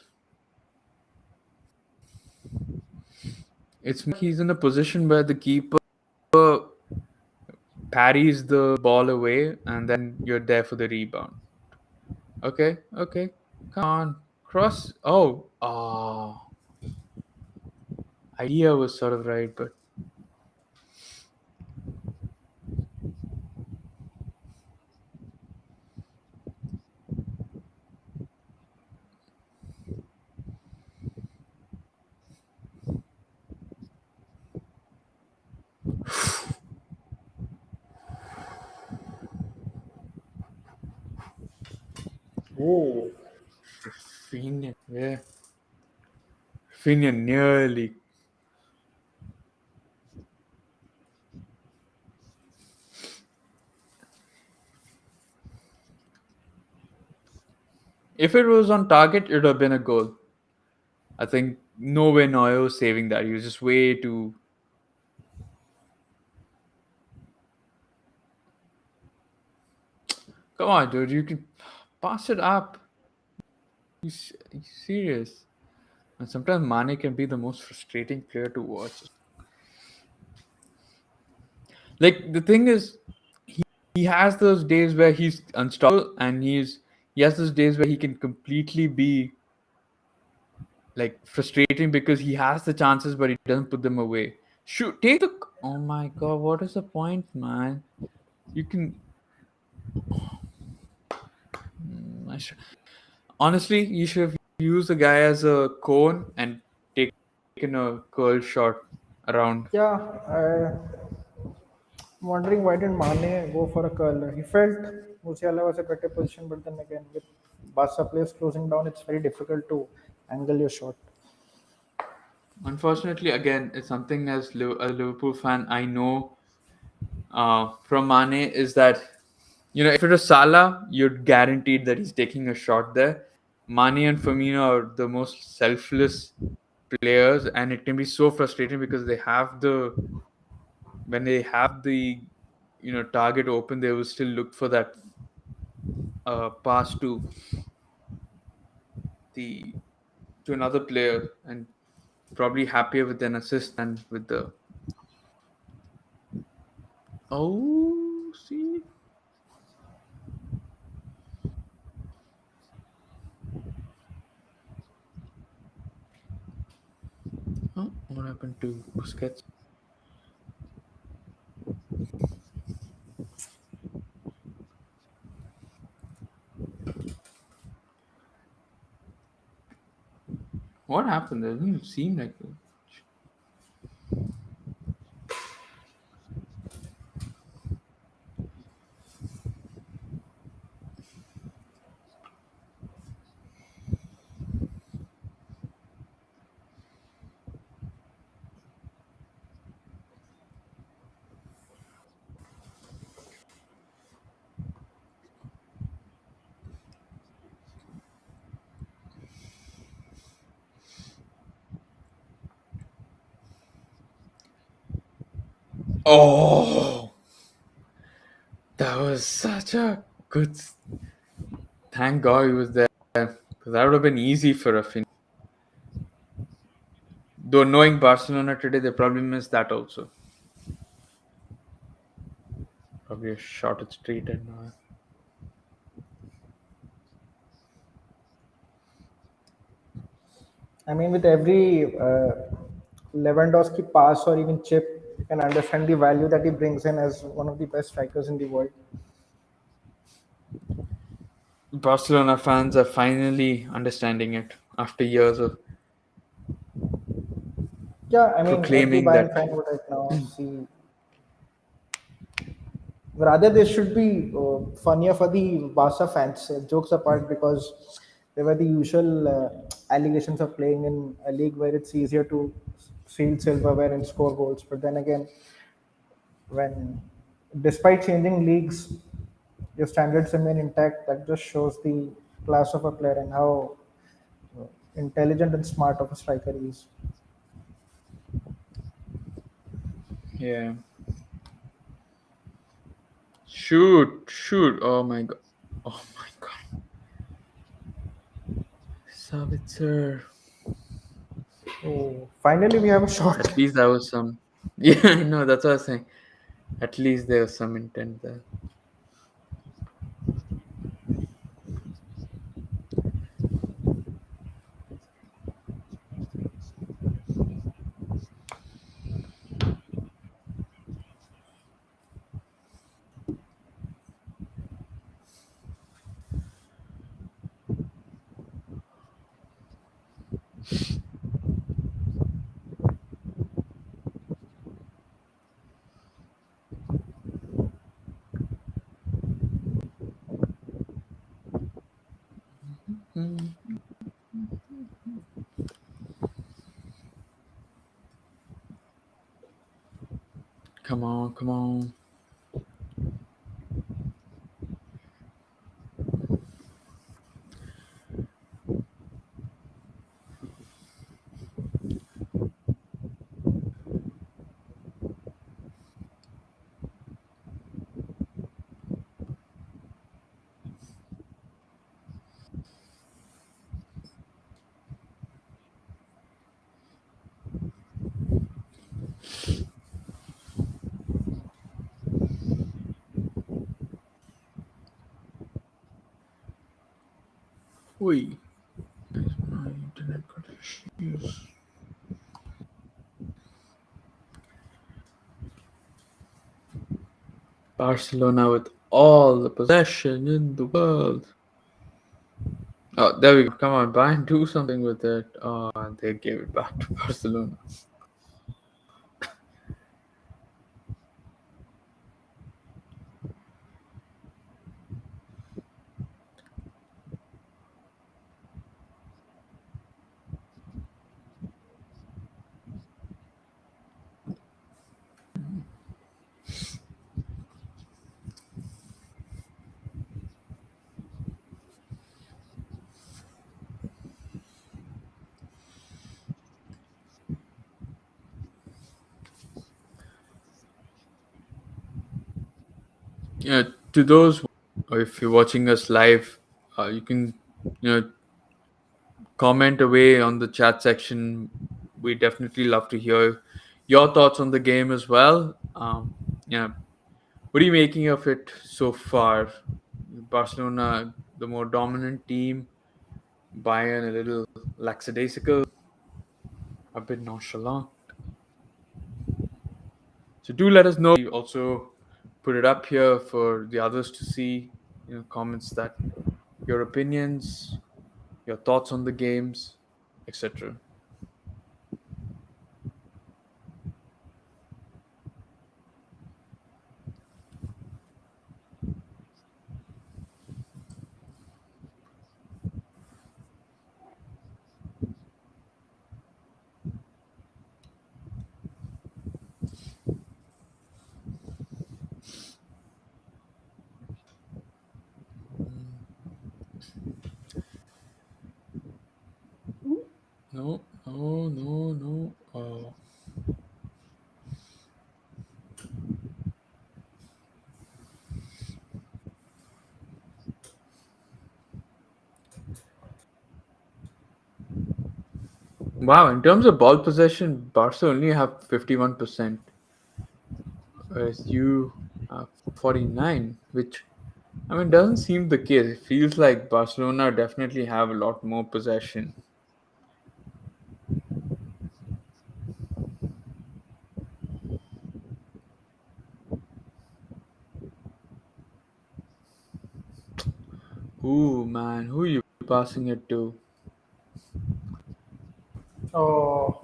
It's like he's in a position where the keeper parries the ball away and then you're there for the rebound. Okay, okay, come on. Cross. Idea was sort of right, but whoa. Rafinha, yeah. Rafinha nearly. If it was on target, it would have been a goal. I think no way Neuer was saving that. He was just way too. Come on, dude. You can pass it up. You serious? And sometimes Mane can be the most frustrating player to watch. Like the thing is, he has those days where he's unstoppable, and he has those days where he can completely be like frustrating because he has the chances but he doesn't put them away. Shoot, take the. Oh my god, what is the point, man? You can. Honestly, you should have used the guy as a cone and taken a curl shot around. Yeah, I'm wondering why didn't Mane go for a curler? He felt Musiala was a better position, but then again, with Barca players closing down, it's very difficult to angle your shot. Unfortunately, again, it's something as a Liverpool fan I know from Mane is that if it was Salah, you're guaranteed that he's taking a shot there. Mane and Firmino are the most selfless players, and it can be so frustrating because they have when they have the target open, they will still look for that pass the to another player and probably happier with an assist than with the. Oh, see. Oh, what happened to Busquets? What happened? There doesn't seem like it. Oh, that was such a good. Thank God he was there, because that would have been easy for Rafinha. Though knowing Barcelona today, they probably missed that also. Probably a shot it straight and. I mean, with every Lewandowski pass or even chip, you can understand the value that he brings in as one of the best strikers in the world. Barcelona fans are finally understanding it after years of Yeah, I mean, every proclaiming Bayern that. fan would right now see. Rather, this should be funnier for the Barca fans. Jokes apart, because there were the usual allegations of playing in a league where it's easier to seal silverware and score goals. But then again, when despite changing leagues, your standards remain intact. That just shows the class of a player and how intelligent and smart of a striker he is. Yeah. Shoot, shoot. Oh my god. Oh my god. Savitzer. Oh, finally, we have a shot. At least that was some. Yeah, I know. That's what I was saying. At least there was some intent there. Mm. Come on, come on. Oi. My internet got issues. Barcelona with all the possession in the world. Oh, there we go. Come on, Bayern, do something with it. Oh, and they gave it back to Barcelona. Yeah, to those, or if you're watching us live, you can, you know, comment away on the chat section. We definitely love to hear your thoughts on the game as well. Yeah, what are you making of it so far? Barcelona, the more dominant team. Bayern, a little lackadaisical, a bit nonchalant. So do let us know. We also put it up here for the others to see. Comments that your opinions, your thoughts on the games, etc. No, no, no, no. Oh. Wow, in terms of ball possession, Barca only have 51%, whereas you have 49, which I mean doesn't seem the case. It feels like Barcelona definitely have a lot more possession. Ooh man, who are you passing it to? Oh,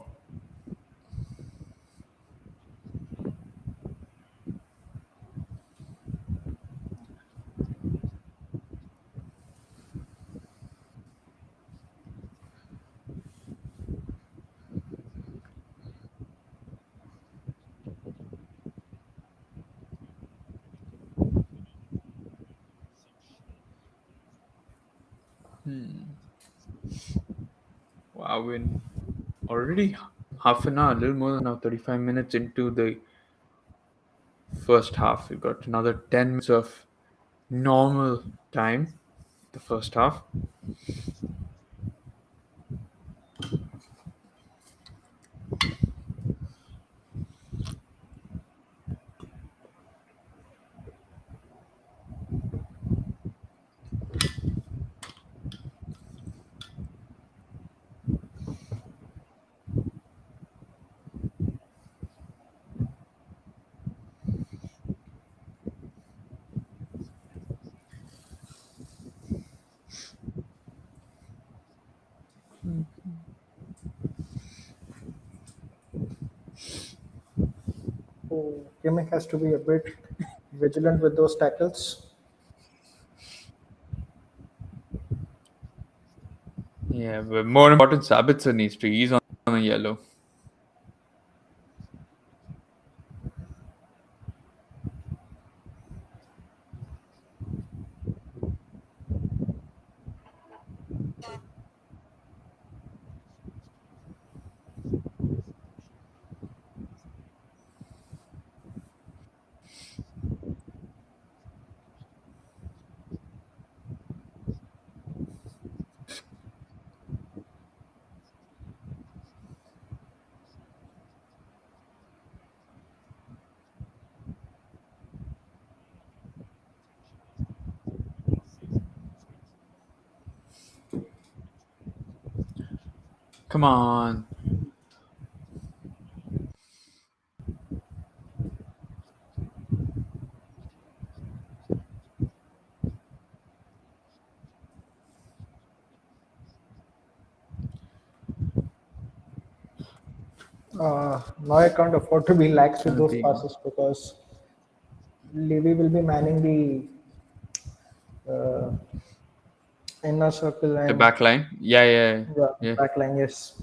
Hmm. Wow, in already half an hour, a little more than now, 35 minutes into the first half. We got another 10 minutes of normal time, the first half. oh, Kimmich has to be a bit vigilant with those tackles. Yeah, but more important, Sabitzer needs to. He's on a yellow. Come on. Now I can't afford to be lax with those Penalty. passes because Levy will be manning the inner circle The and back line. Yeah, yeah, yeah, yeah. back line. Yes.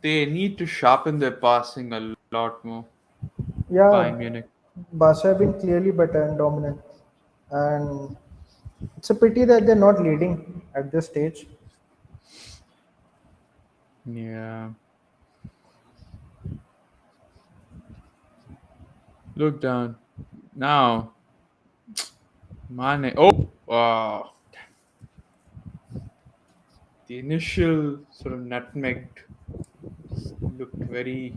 They need to sharpen their passing a lot more. Yeah, Bayern Munich. Barca have been clearly better and dominant, and it's a pity that they're not leading at this stage. Yeah. Look down. Now, Mane. Oh, wow. The initial sort of nutmeg looked very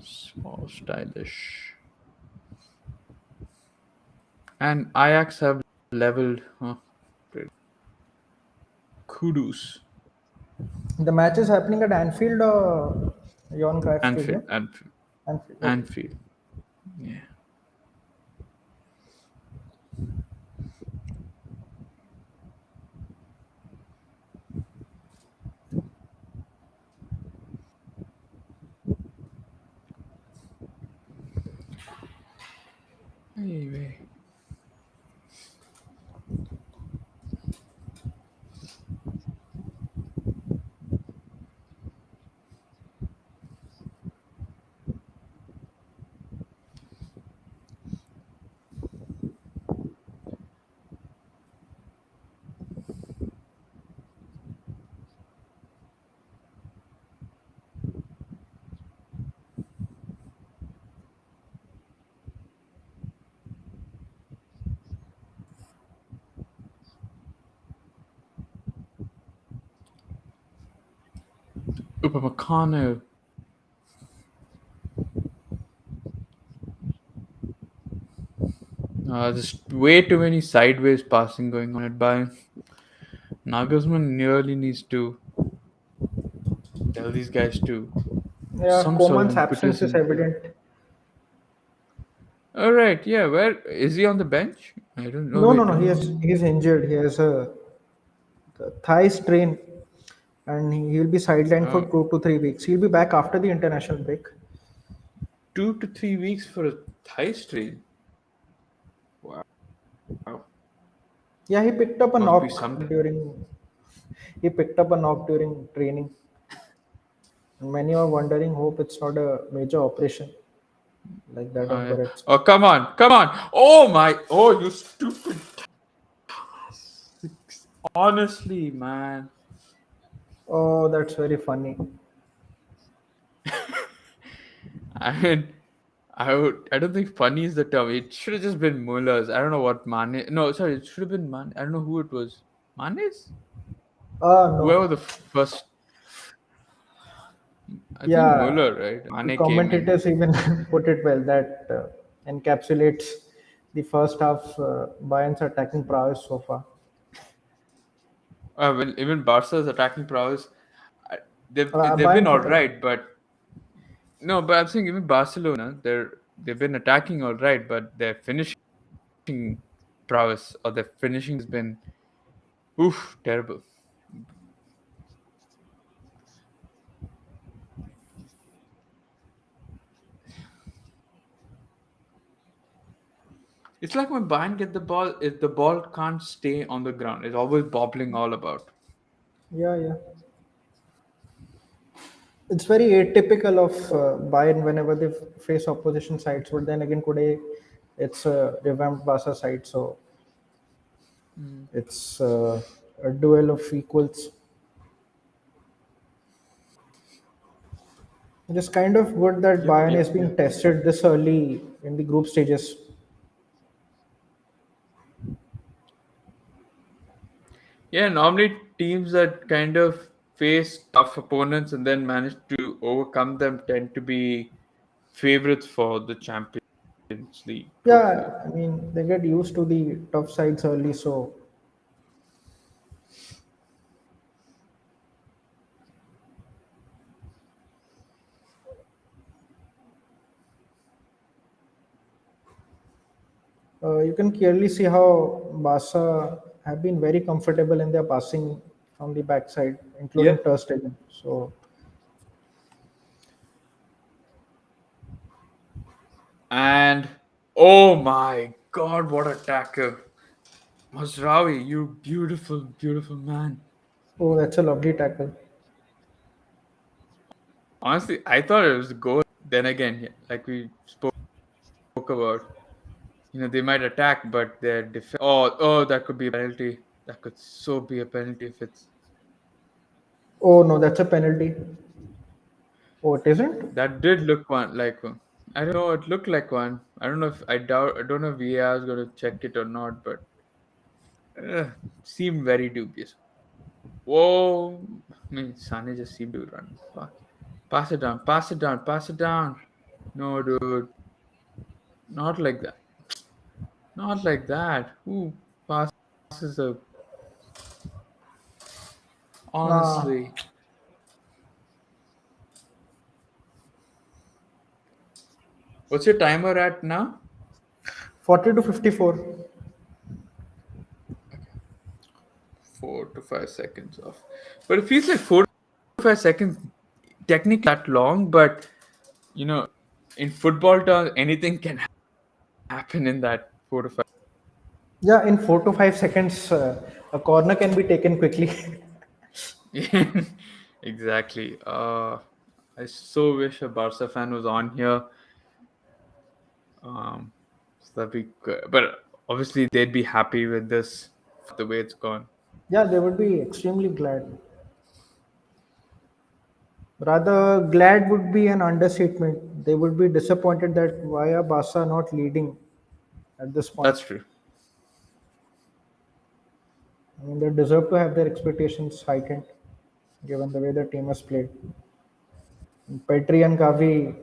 small, stylish. And Ajax have leveled. Huh, great. Kudos. The match is happening at Anfield or Johan Cruyff Anfield. Stadium. Anfield. Anfield. Okay. Anfield. Yeah. Anyway. McConnell. There's way too many sideways passing going on at Bayern. Nagelsmann nearly needs to tell these guys to Yeah, some sort of Koeman's absence impetus is in. evident. All right, yeah. Where is he on the bench? I don't know. No, no, Wait, no. He's injured. He has a thigh strain, and he'll be sidelined for uh, 2 to 3 weeks. He'll be back after the international break. 2 to 3 weeks for a thigh strain. Wow, Yeah, he picked up a must be knock something. during training. And many are wondering, hope it's not a major operation like that of Goretzka. Oh, come on, come on! Oh my! Oh, you stupid! Honestly, man. Oh, that's very funny. I mean, I would. I don't think funny is the term. It should have just been Muller's. I don't know what Mane. No, sorry. It should have been Mane. I don't know who it was. Mane's? No. Whoever the first. I think Yeah, Muller, right? the Mane came in. commentators even put it well that encapsulates the first half Bayern's attacking prowess so far. Well, even Barca's attacking prowess. I- they've been Bayern's all attacking. right, but no. But I'm saying even Barcelona, they've been attacking all right, but their finishing prowess or their finishing has been oof terrible. It's like when Bayern get the ball, if the ball can't stay on the ground, it's always bobbling all about. Yeah, yeah. It's very atypical of Bayern whenever they face opposition sides. But then again, today it's a revamped Barca side, so it's a duel of equals. It is kind of good that Yep, Bayern yep, is being yep. tested this early in the group stages. Yeah, normally teams that kind of face tough opponents and then manage to overcome them tend to be favorites for the Champions League trophy. Yeah, I mean they get used to the tough sides early, so you can clearly see how Barca have been very comfortable in their passing from the backside, including Yep. Ter Stegen. So And oh my god, what a tackle. Masrawi, you beautiful, beautiful man. oh, that's a lovely tackle. Honestly, I thought it was a goal. Then again, yeah, like we spoke about, they might attack, but their defense. Oh, that could be a penalty. That could so be a penalty if it's. Oh no, that's a penalty. Oh, it isn't. That did look like one. I don't know. It looked like one. I don't know if I doubt. I don't know if VAR is going to check it or not, but uh, seemed very dubious. Whoa! I mean, Sané just seemed to run. Pass it down. Pass it down. Pass it down. No, dude. Not like that. Not like that. Who passes a. Nah, Honestly. What's your timer at now? 40 to 54. 4 to 5 seconds off. But it feels like 4 to 5 seconds, technically that long, but you know, in football terms, anything can happen in that 4 to 5. Yeah, in 4 to 5 seconds, a corner can be taken quickly. Exactly. I so wish a Barca fan was on here. So that'd be good. But obviously, they'd be happy with this, the way it's gone. Yeah, they would be extremely glad. Rather, glad would be an understatement. They would be disappointed that why are Barca not leading at this point. That's true. I mean, they deserve to have their expectations heightened given the way the team has played. Petri and Gavi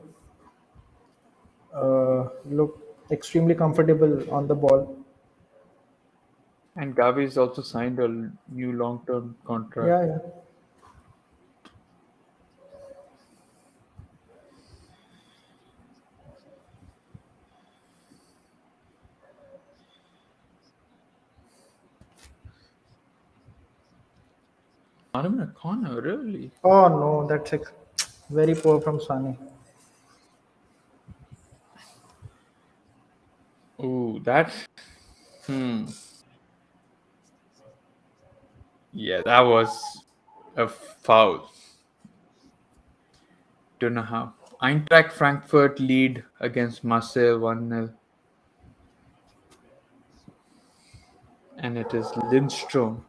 look extremely comfortable on the ball. And Gavi's also signed a new long-term contract. Yeah, yeah. Not even a corner, really. Oh no, that's very poor from Sane. Oh, that. Hmm. Yeah, that was a foul. Don't know how. Eintracht Frankfurt lead against Marseille 1-0, and it is Lindstrom.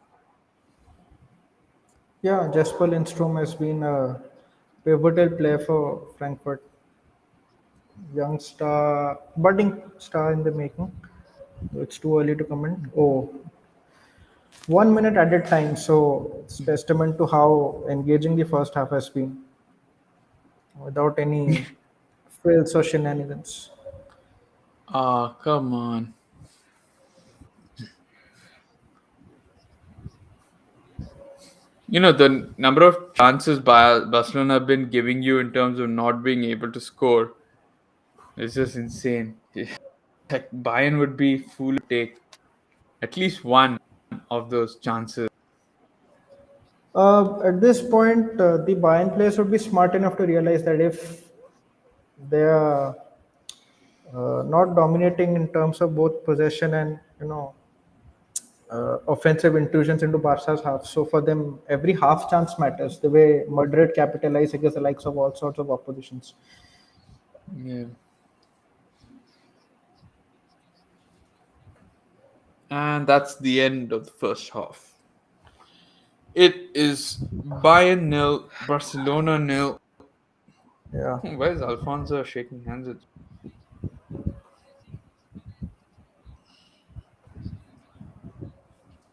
Yeah, Jesper Lindstrom has been a pivotal player for Frankfurt. Young star, budding star in the making. It's too early to comment. Oh, 1 minute added time. So it's testament to how engaging the first half has been without any frills or shenanigans. Ah, come on. The number of chances Barcelona have been giving you in terms of not being able to score is just insane. Like Bayern would be fool to take at least one of those chances. At this point, the Bayern players would be smart enough to realize that if they are not dominating in terms of both possession and offensive intrusions into Barca's half. So for them, every half chance matters. The way Madrid capitalize against the likes of all sorts of oppositions. Yeah. And that's the end of the first half. It is Bayern nil, Barcelona nil. Yeah. Where's Alfonso shaking hands with?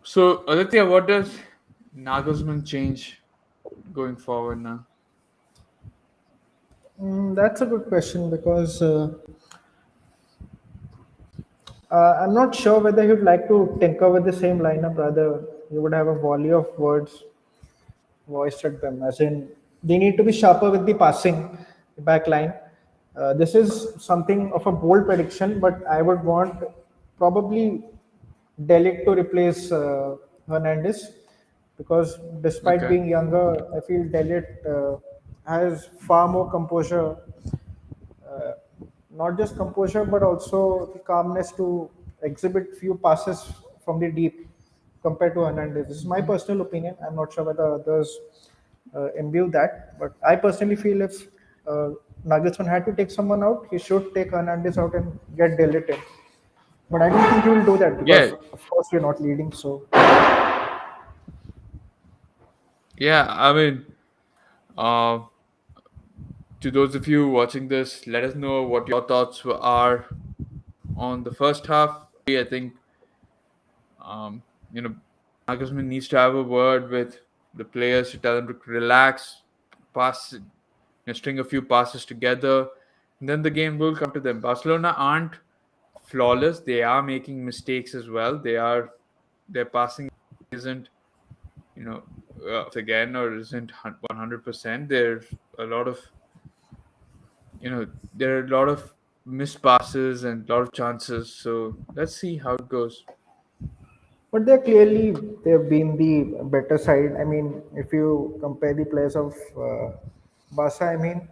So, Aditya, what does Nagelsmann change going forward now? That's a good question because I'm not sure whether he would like to tinker with the same lineup. Rather, he would have a volley of words voiced at them, as in they need to be sharper with the passing back line. This is something of a bold prediction, but I would want probably Delic to replace Hernandez because despite Okay. being younger, I feel Delic has far more composure, uh, not just composure but also the calmness to exhibit few passes from the deep compared to Hernandez. This is my personal opinion. I'm not sure whether others imbue that, but I personally feel if uh, Nagelsmann had to take someone out, he should take Hernandez out and get Delic in. But I don't think he will do that Yeah, because, of course, we're not leading. So, yeah. I mean, uh, to those of you watching this, let us know what your thoughts are on the first half. I think um, you know Nagelsmann needs to have a word with the players to tell them to relax, pass, string a few passes together, and then the game will come to them. Barcelona aren't flawless; they are making mistakes as well. Their passing isn't again or isn't 100%. There's a lot of there are a lot of missed passes and a lot of chances. So let's see how it goes. but they've been the better side. I mean, if you compare the players of Barca, I mean,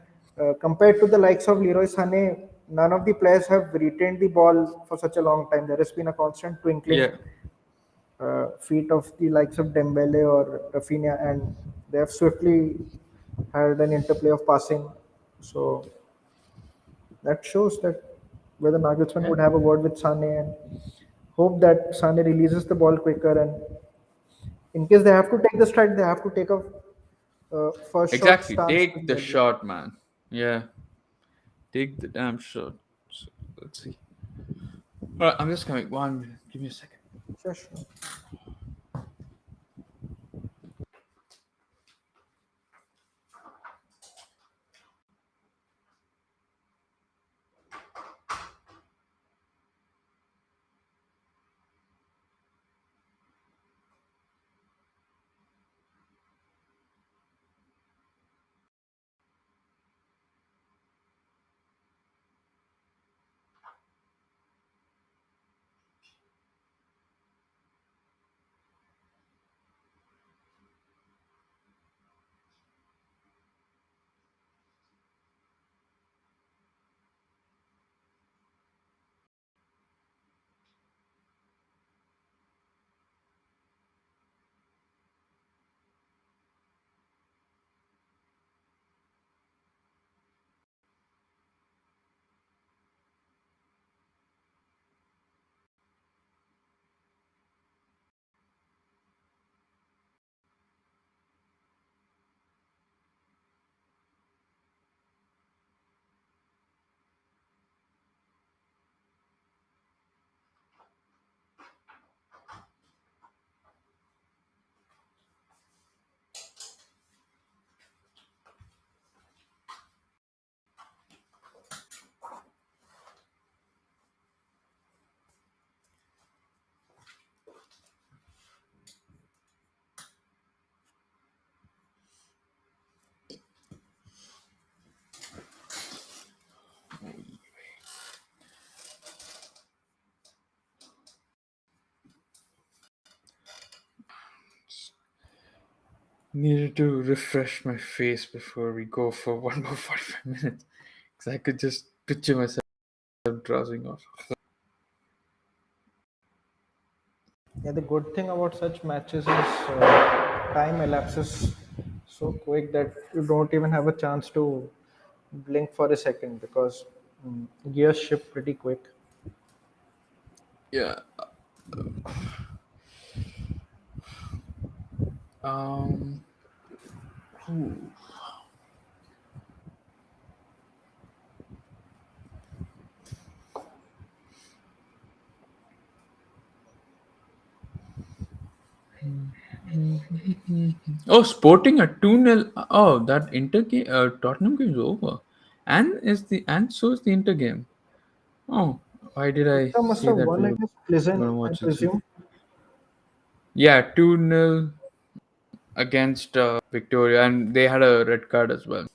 compared to the likes of Leroy Sané, none of the players have retained the ball for such a long time. There has been a constant twinkling Yeah, feet of the likes of Dembele or Rafinha, and they have swiftly had an interplay of passing. So that shows that whether Nagelsmann yeah, would have a word with Sane and hope that Sane releases the ball quicker. And in case they have to take the strike, they have to take a first shot exactly. stance Take pretty the early. shot, man. Yeah, take the damn shot. So, let's see. All right, I'm just coming. 1 minute. Give me a second. Sure, sure. Needed to refresh my face before we go for one more 45 minutes. Because I could just picture myself drowsing off. Yeah, the good thing about such matches is time elapses so quick that you don't even have a chance to blink for a second because gears shift pretty quick. Yeah. Um. Ooh. Oh, Sporting a 2-0. Oh, that Inter game, Tottenham game is over. And so is the Inter game. Oh, why did I Inter must say have that won we were against Pleasant, going to I watch this? presume. Yeah, 2-0 against Victoria, and they had a red card as well.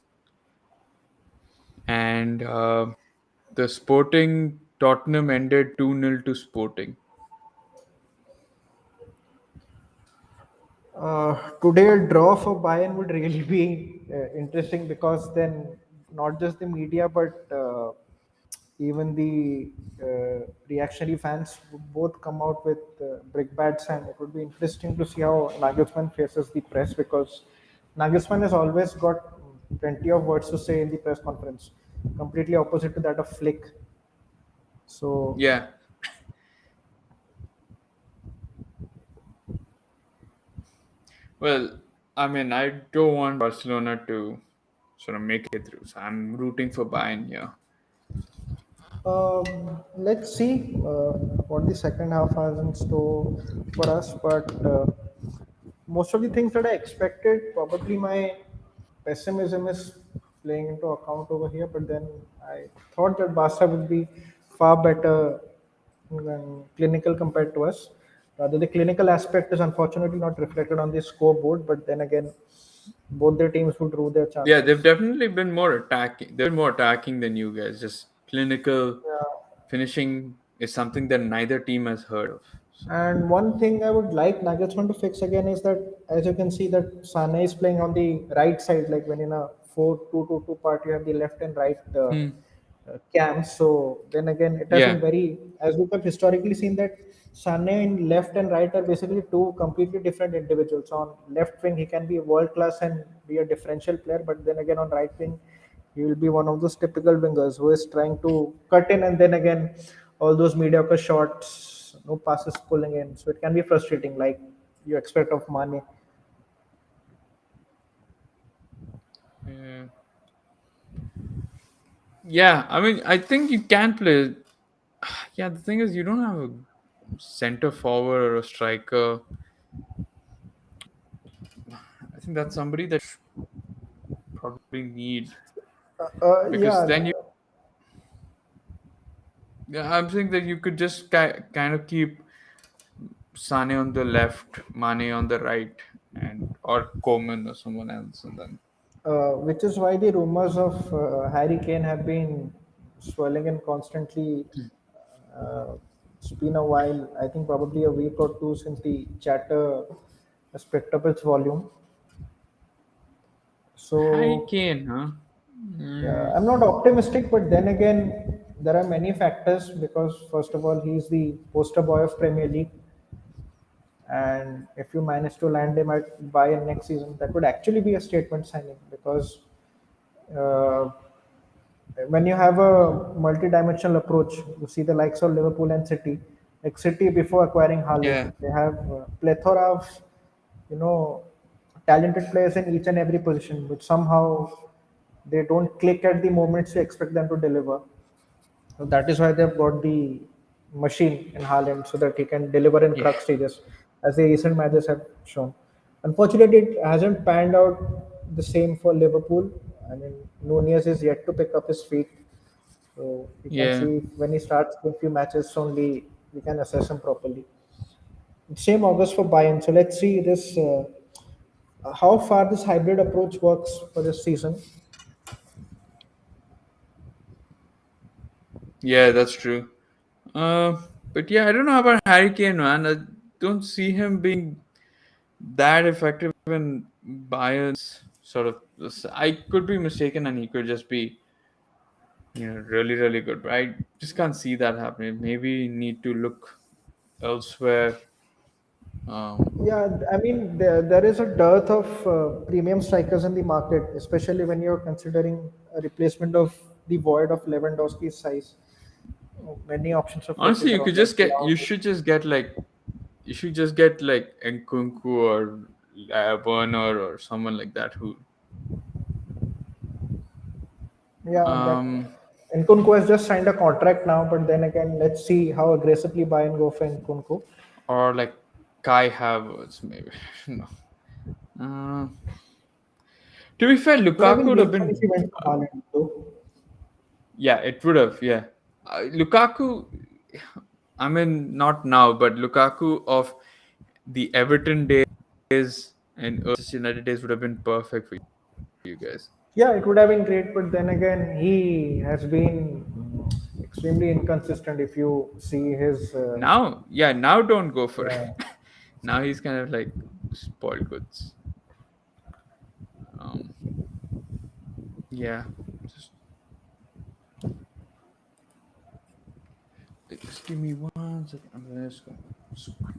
And the Sporting Tottenham ended 2-0 to Sporting. Today, a draw for Bayern would really be interesting because then not just the media but even the reactionary fans would both come out with brickbats, and it would be interesting to see how Nagelsmann faces the press because Nagelsmann has always got plenty of words to say in the press conference, completely opposite to that of Flick. So Yeah, well, I mean, I don't want Barcelona to sort of make it through, so I'm rooting for Bayern here. let's see what the second half has in store for us. But most of the things that I expected, probably my pessimism is playing into account over here. But then I thought that Barca would be far better than clinical compared to us. Rather, the clinical aspect is unfortunately not reflected on the scoreboard. But then again, both their teams would rue their Yeah, they've chances. definitely been more attacking. They've been more attacking than you guys. Just clinical Yeah. finishing is something that neither team has heard of. So, And one thing I would like Nagelsmann to fix again is that, as you can see, that Sané is playing on the right side, like when in a 4-2-2-2 part, you have the left and right hmm. cams. So then again, it has been Yeah, very, as we have historically seen that Sané in left and right are basically two completely different individuals. On left wing, he can be world class and be a differential player, but then again, on right wing, he will be one of those typical wingers who is trying to cut in and then again all those mediocre shots, no passes pulling in. So it can be frustrating, like you expect of Mane. yeah, yeah. I mean, I think you can play. Yeah, the thing is, you don't have a center forward or a striker. I think that's somebody that probably need because Yeah, then you. Yeah, I'm saying that you could just kind of keep Sane on the left, Mane on the right, and or Coleman or someone else, and then which is why the rumors of Harry Kane have been swirling in constantly. It's been a while, I think probably a week or two since the chatter has picked up its volume. Harry So Kane, huh? yeah, Mm, I'm not optimistic, but then again, there are many factors because first of all, he's the poster boy of Premier League, and if you manage to land him at Bayern next season, that would actually be a statement signing because uh, when you have a multi-dimensional approach, you see the likes of Liverpool and City. Like City before acquiring Haaland, yeah, they have plethora of you know talented players in each and every position, but somehow they don't click at the moments you expect them to deliver. So that is why they've got the machine in Haaland so that he can deliver in yeah, crux stages, as the recent matches have shown. Unfortunately, it hasn't panned out the same for Liverpool. I mean, Nunez is yet to pick up his feet. So we can yeah, see when he starts a few matches only, we can assess him properly. Same August for Bayern. So let's see this how far this hybrid approach works for this season. yeah. That's true. But yeah, I don't know about Harry Kane, man. I don't see him being that effective in Bayern's sort of. I could be mistaken, and he could just be, really, really good. But I just can't see that happening. Maybe need to look elsewhere. Um, Yeah, I mean, there is a dearth of premium strikers in the market, especially when you're considering a replacement of the void of Lewandowski's size. Many options are Honestly, floating you could around, like just get. You Vlahovic. should just get like. You should just get like Nkunku or Werner or someone like that who. Yeah, but Um, Nkunku has just signed a contract now, but then again, let's see how aggressively Bayern go for Nkunku. or like Kai Havertz maybe. No. Uh, to be fair, Would have Lukaku been would have great fun if he been. went to Haaland, though. Yeah, it would have. Yeah, Lukaku. I mean, not now, but Lukaku of the Everton days and Manchester United days would have been perfect for you guys. Yeah, it would have been great, but then again, he has been extremely inconsistent. If you see his, Now, yeah, now don't go for it. yeah, Now he's kind of like spoiled goods. Um, yeah, just just give me 1 second. I'm just gonna squat.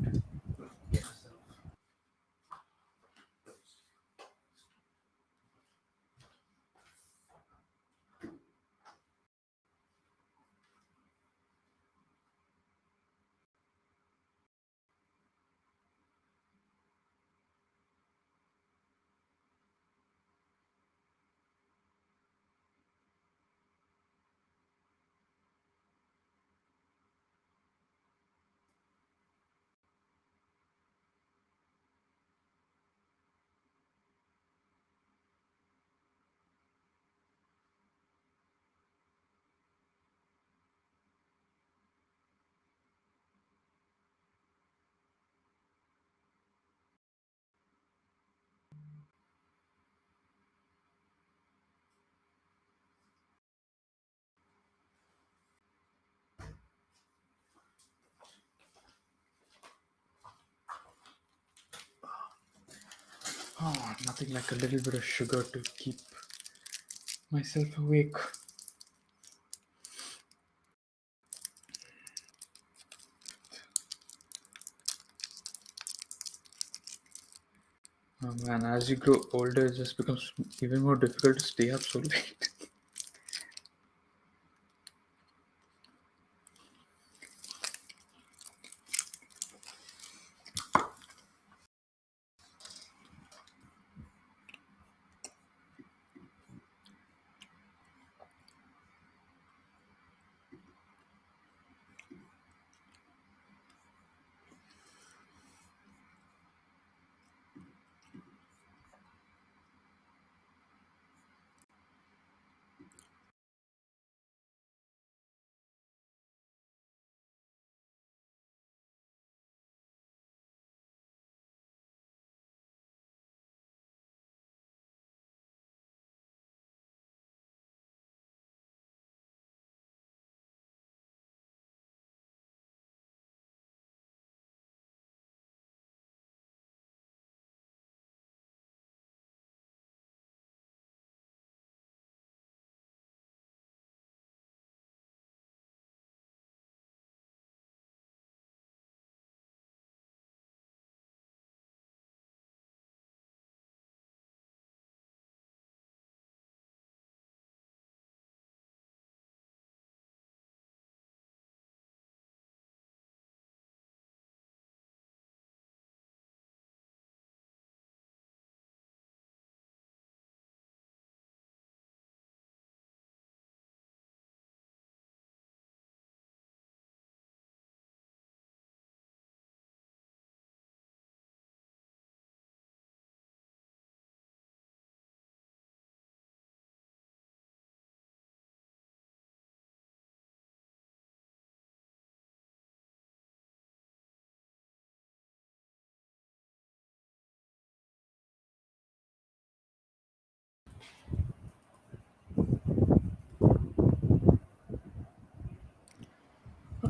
Oh, nothing like a little bit of sugar to keep myself awake. Oh man, as you grow older, it just becomes even more difficult to stay up so late.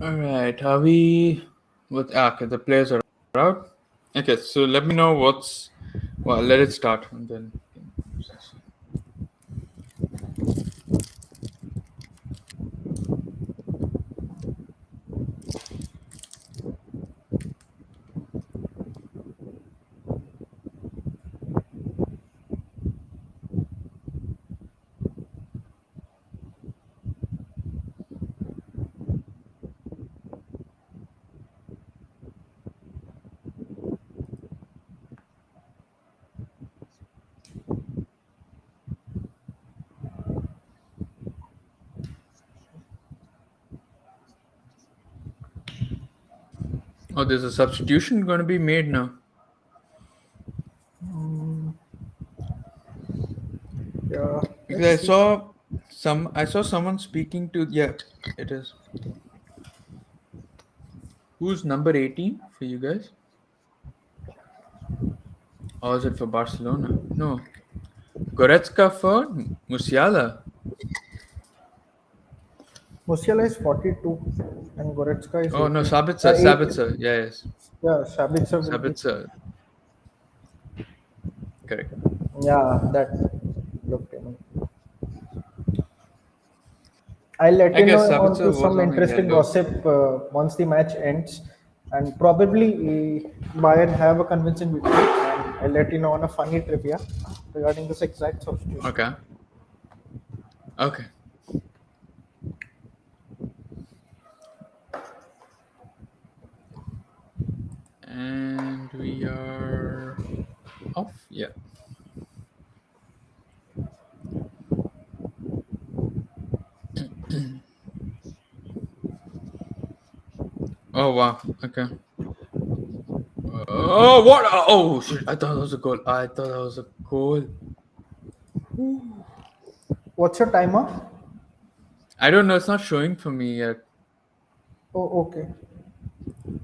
All right, are we? What? Okay, the players are out. Okay, so let me know what's Well, let it start and then. Oh, there's a substitution going to be made now. Yeah, Because let's see. I saw someone speaking to, yeah, it is. Who's number 18 for you guys? Or is it for Barcelona? No. Goretzka for Musiala. Musiala is 42 and Goretzka is Oh no, 18. Sabitzer, 8. Sabitzer. Yes, Yeah, Sabitzer will be. Sabitzer. Correct. Yeah, that looked enough. I'll let I you know guess on to Sabitzer was some on a interesting yellow. gossip once the match ends, and probably Bayern have a convincing victory. And I'll let you know on a funny trivia regarding this exact substitution. Okay. Okay. And we are off. Yeah. Oh wow. Okay. Oh what? Oh shit! I thought that was a goal. I thought that was a goal. What's your timer? I don't know. It's not showing for me yet. Oh, okay.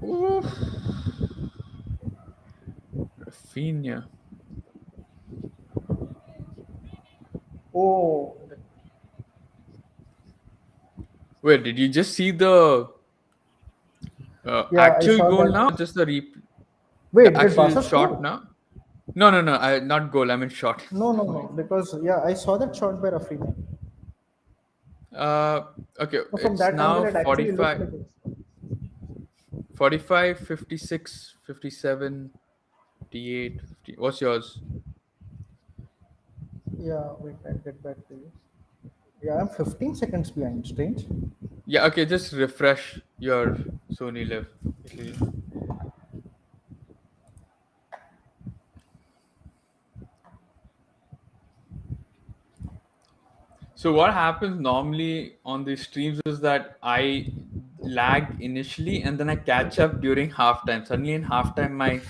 Oof. Rafinha. Oh, Wait, did you just see the yeah, I actual saw goal now? that. Just the Wait, did actual Barca shot score? now? No, no, no. Not goal. I mean shot. No, no, no. Sorry. Because yeah, I saw that shot by Rafinha. Uh, okay. So from It's that angle, now it actually looked 45, like it. 45, 56, 57, 58, 50. What's yours? Yeah, wait, I'll get back to you. Yeah, I'm 15 seconds behind. Strange. Yeah. Okay. Just refresh your Sony Live. So what happens normally on these streams is that I lag initially and then I catch up during halftime. Suddenly in halftime my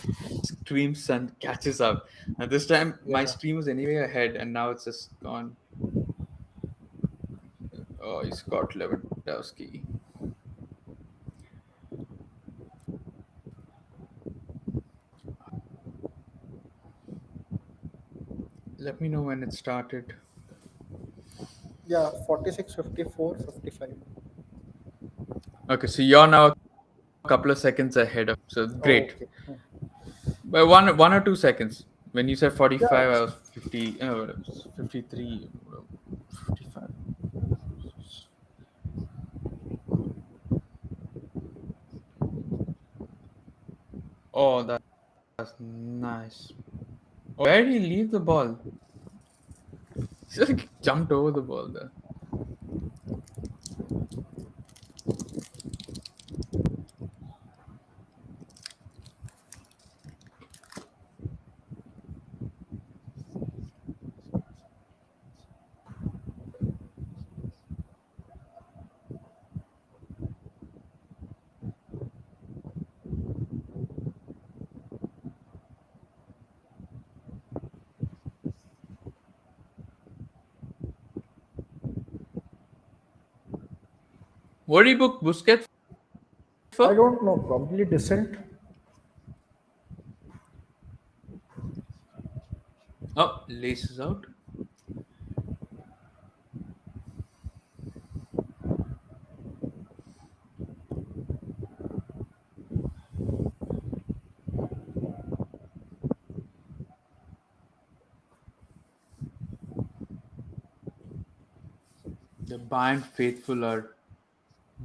catches up. And this time my Yeah. stream was anyway ahead and now it's just gone. Oh, he's got Lewandowski. Let me know when it started. Yeah, 46, 54, 55. Okay, so you're now a couple of seconds ahead of. So Oh, great. okay. By one or 2 seconds. When you said Yeah, 45, I it's, was 50. 53. 55. Oh, that's nice. Oh, where did he leave the ball? He just jumped over the ball there. What did he book Busquets I for? don't know, probably decent. Oh, laces out. The Bayern faithful are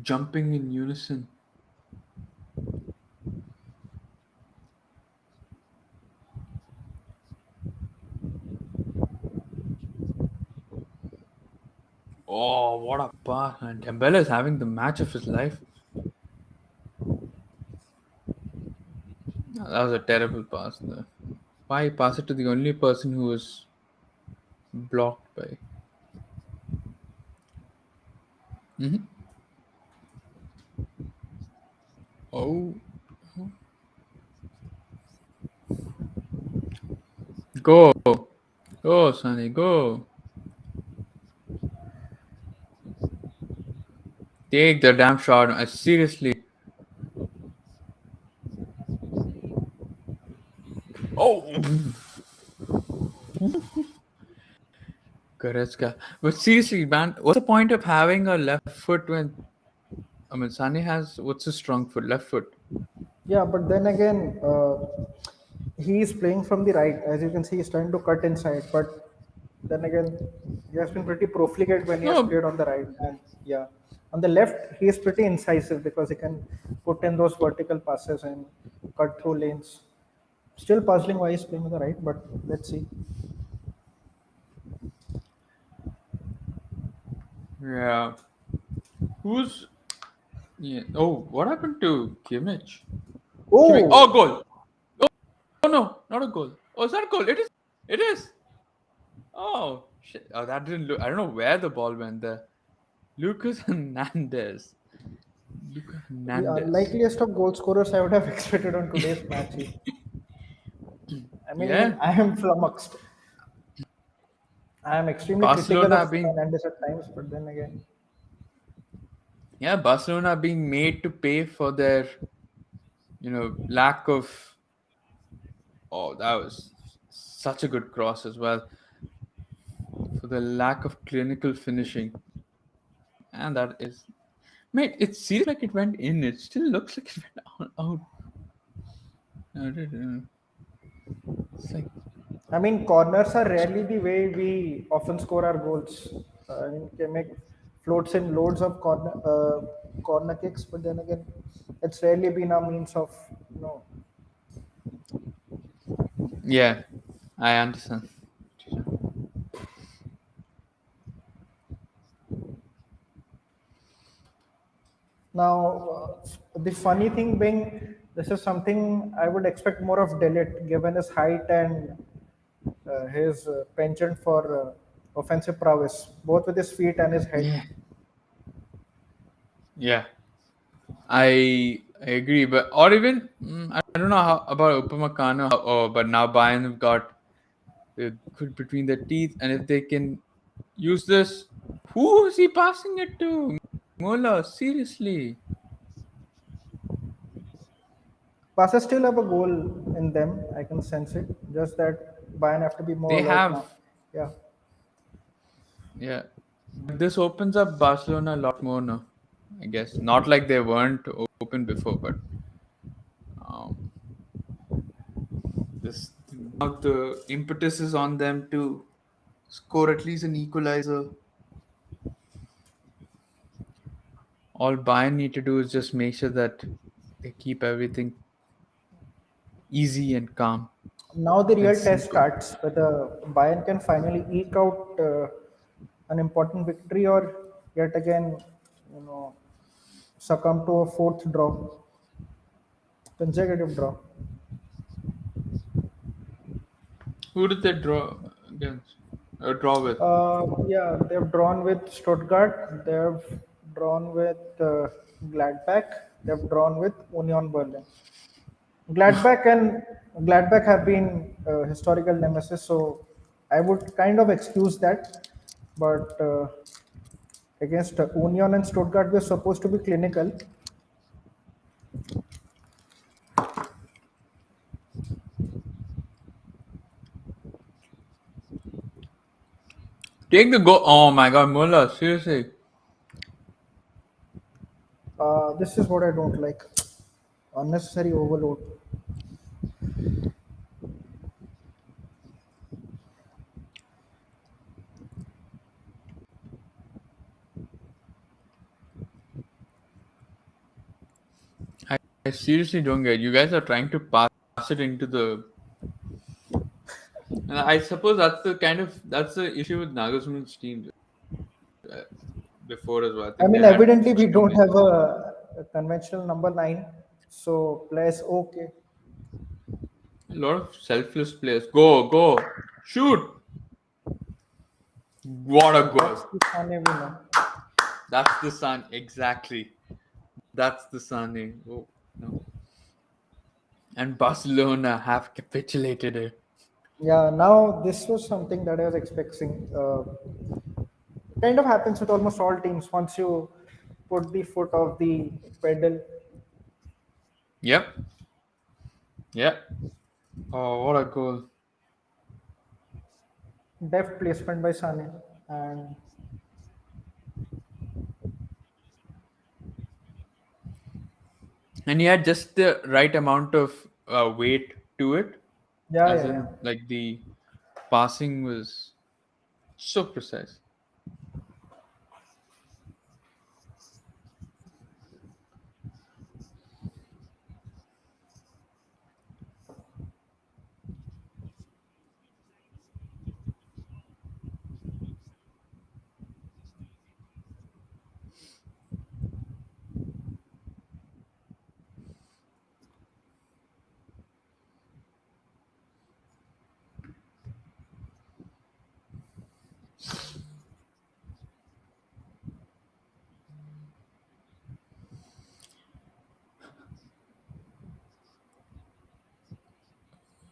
jumping in unison. Oh, what a pass! And Dembele is having the match of his life. That was a terrible pass there. Why pass it to the only person who was blocked by? Mhm. Oh, go, go, Sonny, go! Take the damn shot. Seriously. Oh, Goretzka. But seriously, man, what's the point of having a left foot when I mean, Sané has what's his strong foot? Left foot. Yeah, but then again, he is playing from the right. As you can see, he's trying to cut inside. But then again, he has been pretty profligate when he has No, played on the right. And yeah, on the left, he is pretty incisive because he can put in those vertical passes and cut through lanes. Still puzzling why he's playing on the right, but let's see. yeah. Who's yeah? Oh, what happened to Kimmich? Kimmich. Oh, Oh, goal. Oh no, not a goal. Oh, is that a goal? It is. It is. Oh shit. Oh, that didn't look. I don't know where the ball went there. Lucas Hernandez. Lucas the Hernandez. unlikeliest of goal scorers I would have expected on today's match. I mean, even Yeah. I am flummoxed. I am extremely critical Barcelona of being Hernandez at times, but then again, yeah, Barcelona being made to pay for their lack of. Oh, that was such a good cross as well for the lack of clinical finishing, and that is mate. It seems like it went in. It still looks like it went out. It's like I mean, corners are rarely the way we often score our goals. I mean, can make floats in loads of corner kicks, but then again, it's rarely been our means of you know. yeah, I understand. Now, the funny thing being, this is something I would expect more of Delit, given his height and his penchant for offensive prowess, both with his feet and his head. Yeah, yeah, I agree, but or even I don't know how about Upamecano, but now Bayern have got the good between their teeth, and if they can use this, who is he passing it to? Mola, seriously, Passes still have a goal in them. I can sense it. Just that Bayern have to be more they alert have now. Yeah. yeah, but this opens up Barcelona a lot more now. I guess not like they weren't open before, but um, this now the impetus is on them to score at least an equalizer. All Bayern need to do is just make sure that they keep everything easy and calm Now the and real test simple. starts whether Bayern can finally eke out an important victory or yet again, you know, succumb to a fourth draw, consecutive draw. Who did they draw against? Draw with? Yeah, they've drawn with Stuttgart, they've drawn with Gladbach, they've drawn with Union Berlin. Gladbach have been historical nemesis, so I would kind of excuse that. But against Union and Stuttgart, we're supposed to be clinical. Take the goal. Oh my god, Muller, seriously. This is what I don't like: unnecessary overload. I seriously don't get. You guys are trying to pass it into the. And I suppose that's the issue with Nagelsmann's team uh, before as well. I I think they mean, had evidently we just too don't many. have a conventional number nine, so players okay. A lot of selfless players. Go, go, shoot! What a That's goal! the Sané we know. That's the sun. Exactly. That's the Sané. Oh no. And Barcelona have capitulated it. Yeah, now this was something that I was expecting. Kind of happens with almost all teams. Once you put the foot off the pedal, Yep. Yep. Oh, what a goal! deft placement by Sané, and And he had just the right amount of weight to it, yeah, as yeah, yeah. in like the passing was so precise.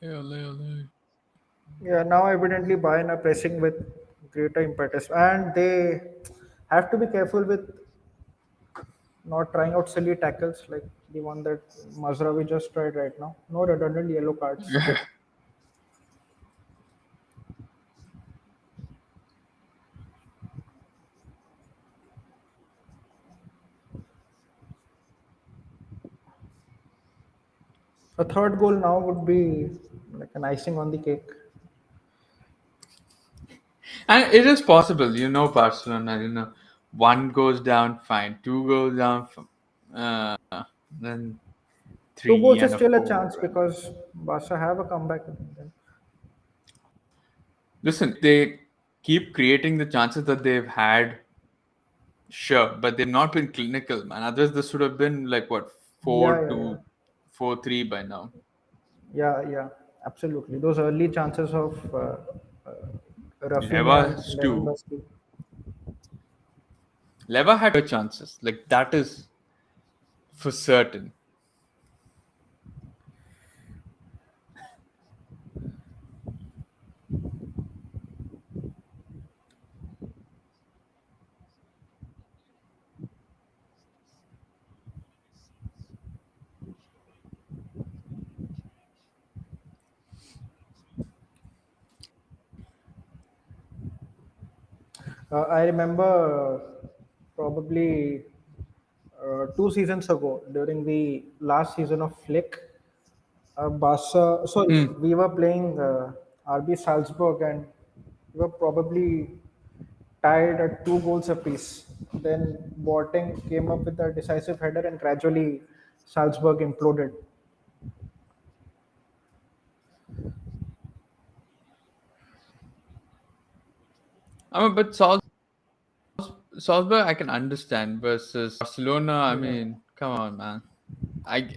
Yeah, Yeah, now evidently Bayern are pressing with greater impetus, and they have to be careful with not trying out silly tackles like the one that Mazraoui just tried right now. No redundant yellow cards. A third goal now would be like an icing on the cake. and it is possible, Barcelona. One goes down, fine. Two goes down, then Two three goals is and a still a chance four. And because Barca have a comeback. In them. listen, they keep creating the chances that they've had. Sure, but they've not been clinical, man. Otherwise, this would have been like what Yeah, four yeah, yeah. two, 4-3 by now. Yeah, yeah, absolutely. Those early chances of Rafinha Leva and two. Lewandowski. Leva had her chances. Like that is for certain. I remember probably 2 seasons ago during the last season of Flick, Barca. Sorry, Hmm. we were playing RB Salzburg and we were probably tied at 2 goals apiece. Then Boateng came up with a decisive header and gradually Salzburg imploded. I mean, but Salzburg I can understand versus Barcelona. I Yeah. mean, come on, man. I,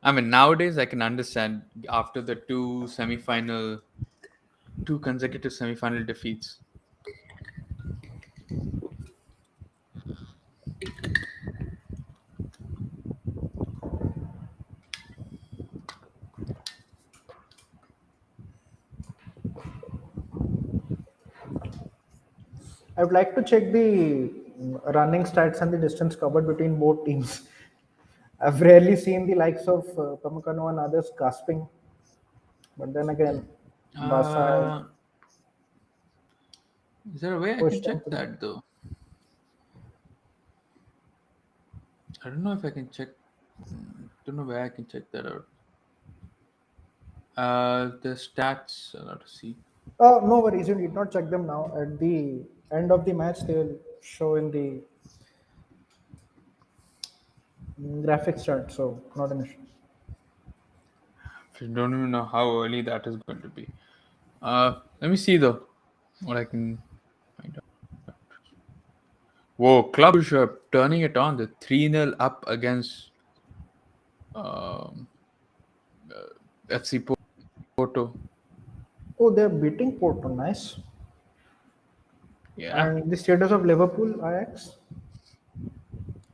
I mean, nowadays I can understand after the two consecutive semi-final defeats. I would like to check the running stats and the distance covered between both teams. I've rarely seen the likes of Pamukano and others gasping, but then again, Barca have Uh, is there a way I can pushed them check through. that though? I don't know if I can check. Don't know where I can check that out. The stats. I'll have to see. No worries, you need not check them now. At the end of the match, they'll show in the Graphics chart, so not an issue. I don't even know how early that is going to be. Let me see though what I can find out. Whoa, Club Brugge are turning it on. They're 3-0 up against um, FC Porto. Oh, they're beating Porto, nice. Yeah, And the status of Liverpool, Ajax?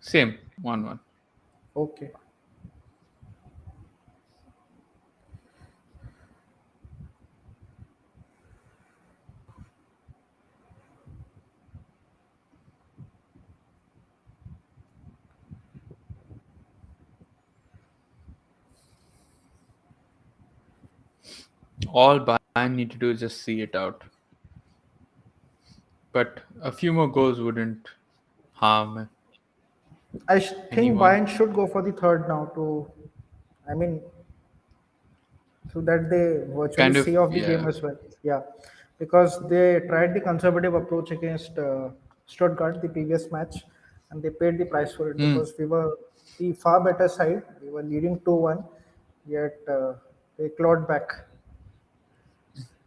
same 1-1. Okay. All Bayern need to do is just see it out. But a few more goals wouldn't harm Think anyone. Bayern should go for the third now to, I mean, so that they virtually Kind of, see off the game yeah. as well. Yeah, because they tried the conservative approach against Stuttgart the previous match, and they paid the price for it Mm, because we were the far better side. We were leading 2-1, yet they clawed back.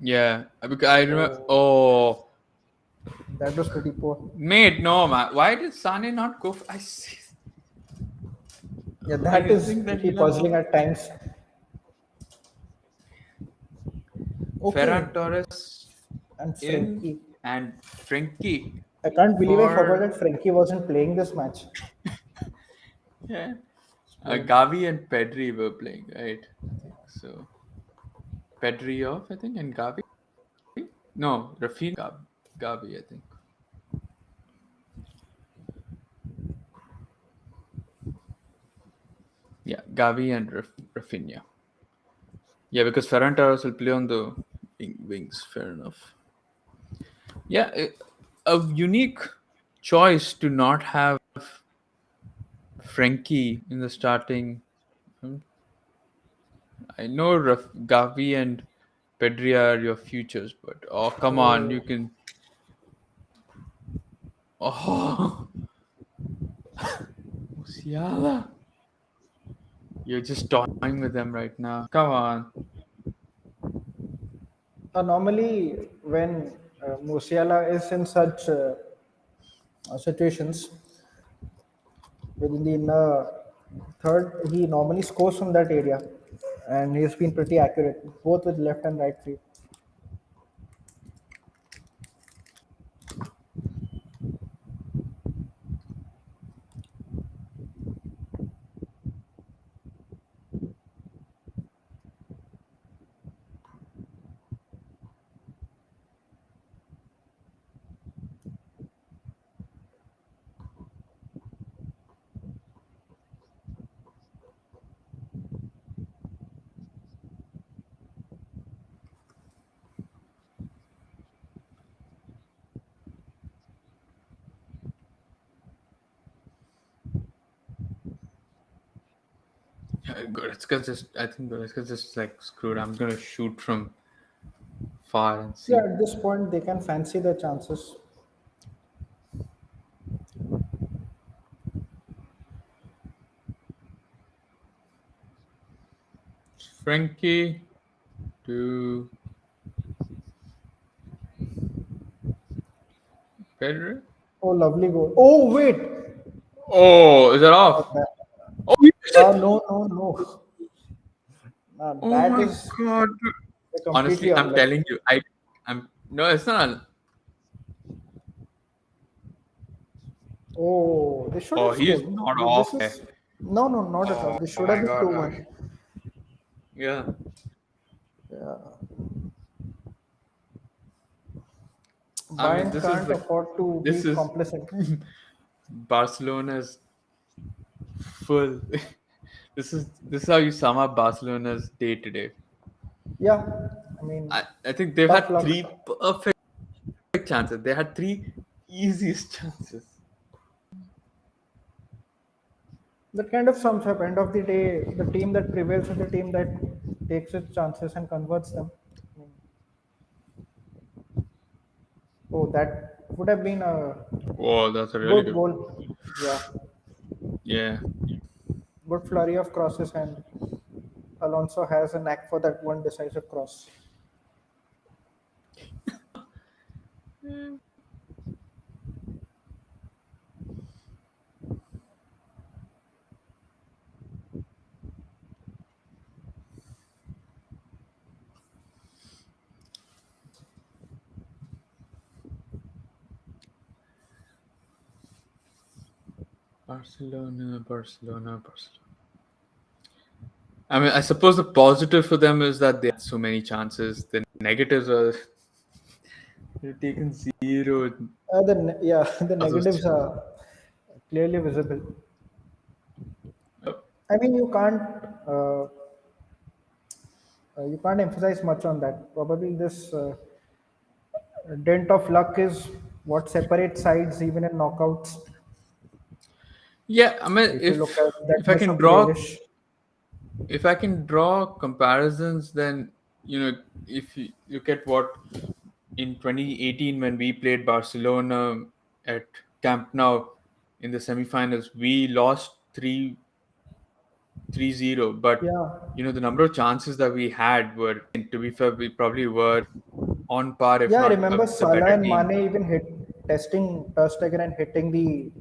yeah. Because I remember. So Oh, that was pretty poor. mate, no, man. Why did Sané not go? I see. Yeah, Why that do you is think that pretty he not? puzzling at times. Ferran Okay, Torres and in Frankie. and Frankie I can't believe I forgot for that Frankie wasn't playing this match. yeah. Strange. Gavi and Pedri were playing, right? I think so. Pedri off, I think, and Gavi. No, Rafinha, Gavi, I think. Yeah, Gavi and Rafinha. Yeah, because Ferran Torres will play on the wings. Fair enough. Yeah, a unique choice to not have Frankie in the starting. Hmm, I know Gavi and Pedri are your futures, but oh come on, you Oh, can. Oh, Musiala, you're just toying with them right now. Come on. normally, when Musiala is in such situations within the inner third, he normally scores from that area, and he's been pretty accurate both with left and right feet. Yeah, Goretzka just. I think Goretzka just like screwed. I'm gonna shoot from far and Yeah, see. at this point, they can fancy their chances. Frankie to Pedri. Oh, lovely goal. Oh, wait. Oh, is that off? That, Oh, he missed it. no, no, no. Oh That my is god. completely Honestly, I'm unlucky. telling you, I'm no, it's not. Oh, they should Oh, have he's scored. not This off. is no, no, not at all. Oh This should have my been god. 2-1. Okay. Yeah. Yeah. I mean, Bayern can't afford to this be is complacent. Barcelona's full. This is how you sum up Barcelona's day to day. Yeah, I mean, I think they've tough had luck. three perfect chances. They had three easiest chances. That kind of sums up. End of the day, the team that prevails is the team that takes its chances and converts them. I mean, oh, that would have been a Oh, that's a really good good. goal. Yeah. Yeah. good flurry of crosses, and Alonso has a knack for that one decisive cross. Barcelona, Barcelona, Barcelona. I mean, I suppose the positive for them is that they had so many chances. The negatives are they've taken zero in Yeah, the other negatives are clearly visible. I mean, uh, you can't emphasize much on that. Probably this dent of luck is what separates sides even in knockouts. Yeah, I mean, If you look at that if I miss can of draw Grealish, comparisons, then if you look at what in 2018 when we played Barcelona at Camp Nou in the semifinals, we lost 3-0. But yeah, the number of chances that we had were, to be fair, we probably were on par, if yeah. I not remember the Salah better and team. Mane even testing Ter Stegen and hitting the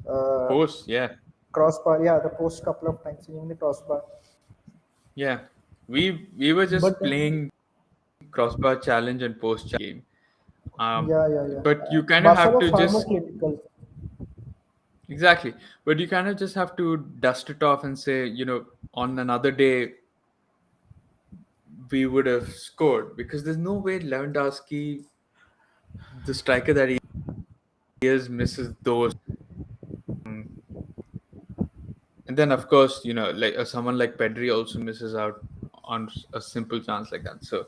uh, Post, yeah, crossbar. Yeah, the post couple of times, even the crossbar. yeah. We were But just playing crossbar challenge and post game. Um, yeah, yeah, yeah. but you kind of Barca have were to far more just clinical. exactly. But you kind of just have to dust it off and say, on another day we would have scored because there's no way Lewandowski, the striker that he is, misses those. And then of course, like someone like Pedri also misses out on a simple chance like that. So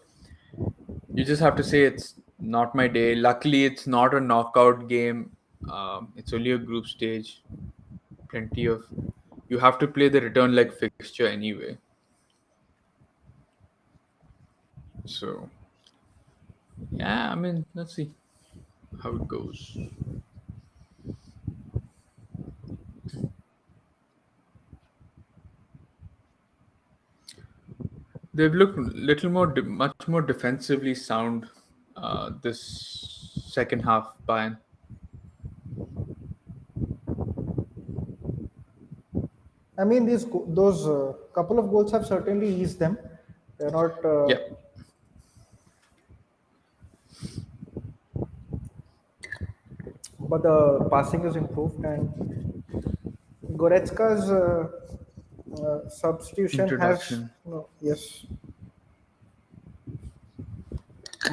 you just have to say it's not my day. Luckily, it's not a knockout game. It's only a group stage. Plenty of you have to play the return leg fixture anyway. So yeah, I mean, let's see how it goes. They've looked little more, much more defensively sound this second half. Bayern. I mean, those couple of goals have certainly eased them. They're not, Yeah. but the passing is improved, and Goretzka's substitution has, Introduction. yes,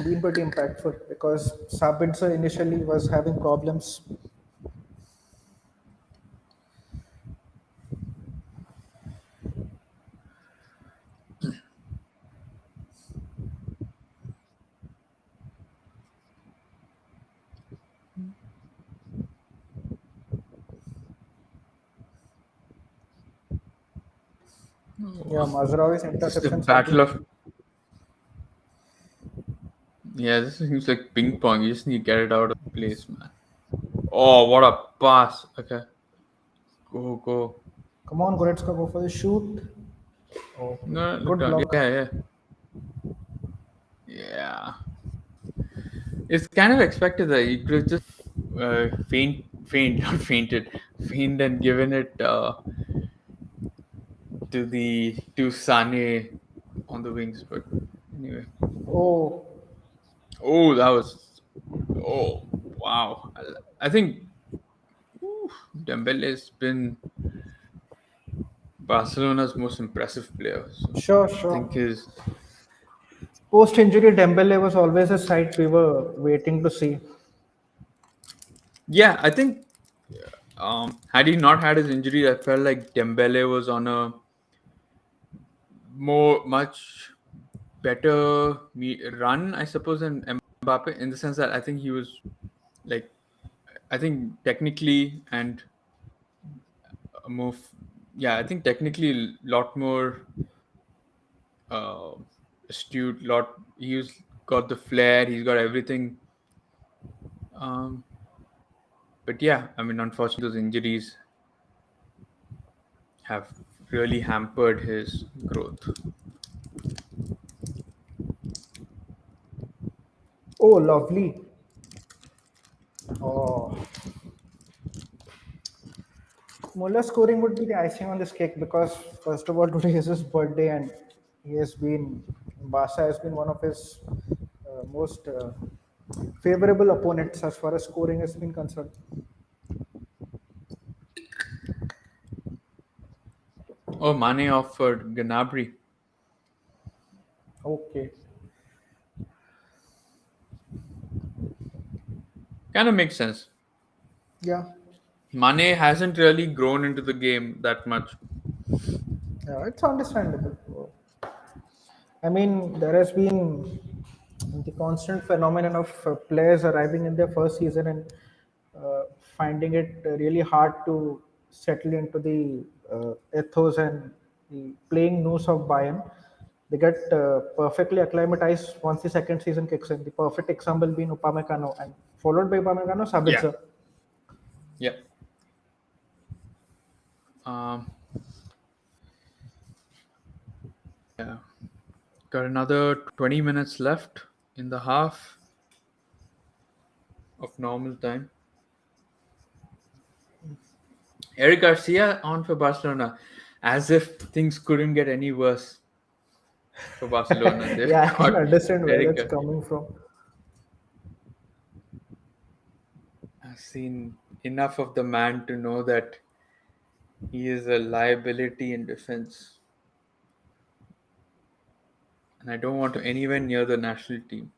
been pretty impactful because Sabitzer initially was having problems. Yeah, Mazraoui's Just a interceptions have battle been. of yeah. This seems like ping pong. You just need to get it out of place, man. Oh, what a pass! Okay, go go. Come on, Goretzka, go for the shoot. Oh, No, look good down. block. Yeah, yeah, yeah. It's kind of expected that you could have just not fainted, faint and given it to Sané on the wings. But anyway, Oh, oh, that was oh wow. I think Dembele's been Barcelona's most impressive player. So sure, I think sure. his Post injury, Dembele was always a sight we were waiting to see. yeah. I think had he not had his injury, I felt like Dembele was on a much better run, I suppose, than Mbappe in the sense that I think he was like, I think technically and more, yeah, I think technically a lot more uh, astute. He's got the flair, he's got everything. Um, but yeah, I mean, unfortunately, those injuries have really hampered his growth. Oh, lovely. Oh, Muller scoring would be the icing on this cake because, first of all, today is his birthday and he has been, Barca has been one of his most favorable opponents as far as scoring has been concerned. Oh, Mane offered Gnabry. Okay. Kind of makes sense. Yeah. Mane hasn't really grown into the game that much. Yeah, it's understandable. I mean, there has been the constant phenomenon of players arriving in their first season and finding it really hard to settle into the ethos and the playing nous of Bayern. They get perfectly acclimatized once the second season kicks in. The perfect example being Upamecano and followed by Upamecano, Yeah. Sabitzer. Yeah. Um, yeah. Got another 20 minutes left in the half of normal time. Eric Garcia on for Barcelona, as if things couldn't get any worse for Barcelona. They've Yeah, I can got understand where Eric. that's coming from. I've seen enough of the man to know that he is a liability in defense, and I don't want to anywhere near the national team.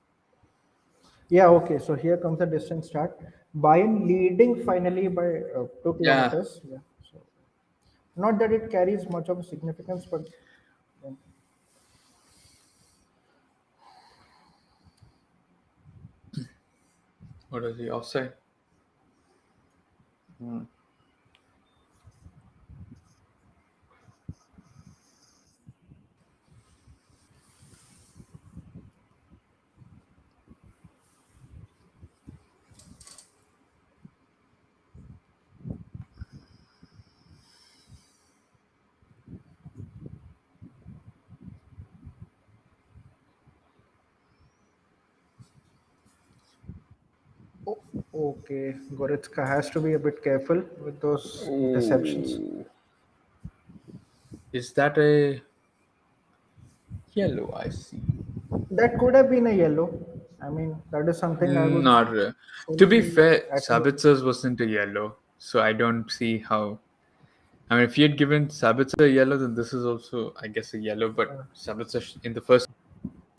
Yeah, okay. So here comes the distance start. Bayern leading finally by 2 Yeah. kilometers. Yeah. So not that it carries much of a significance, but um, What is he offside? Hmm. okay. Goretzka has to be a bit careful with those interceptions. Oh, is that a yellow? I see. That could have been a yellow. I mean, that is something I would Not. To be fully fair, acknowledge. Sabitzer's wasn't a yellow, so I don't see how. I mean, if he had given Sabitzer a yellow, then this is also, I guess, a yellow. But Sabitzer, in the first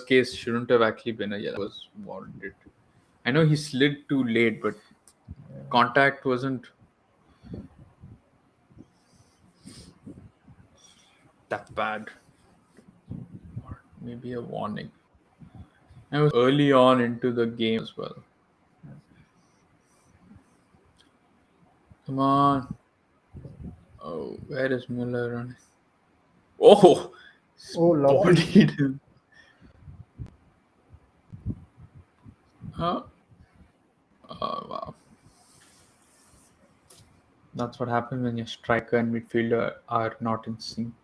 case, shouldn't have actually been a yellow. It was warranted. I know he slid too late, but contact wasn't that bad. Or maybe a warning. I was early on into the game as well. Come on. Oh, where is Muller running? Oh, Oh, lovely. bodied him. Oh, oh, wow. That's what happens when your striker and midfielder are not in sync.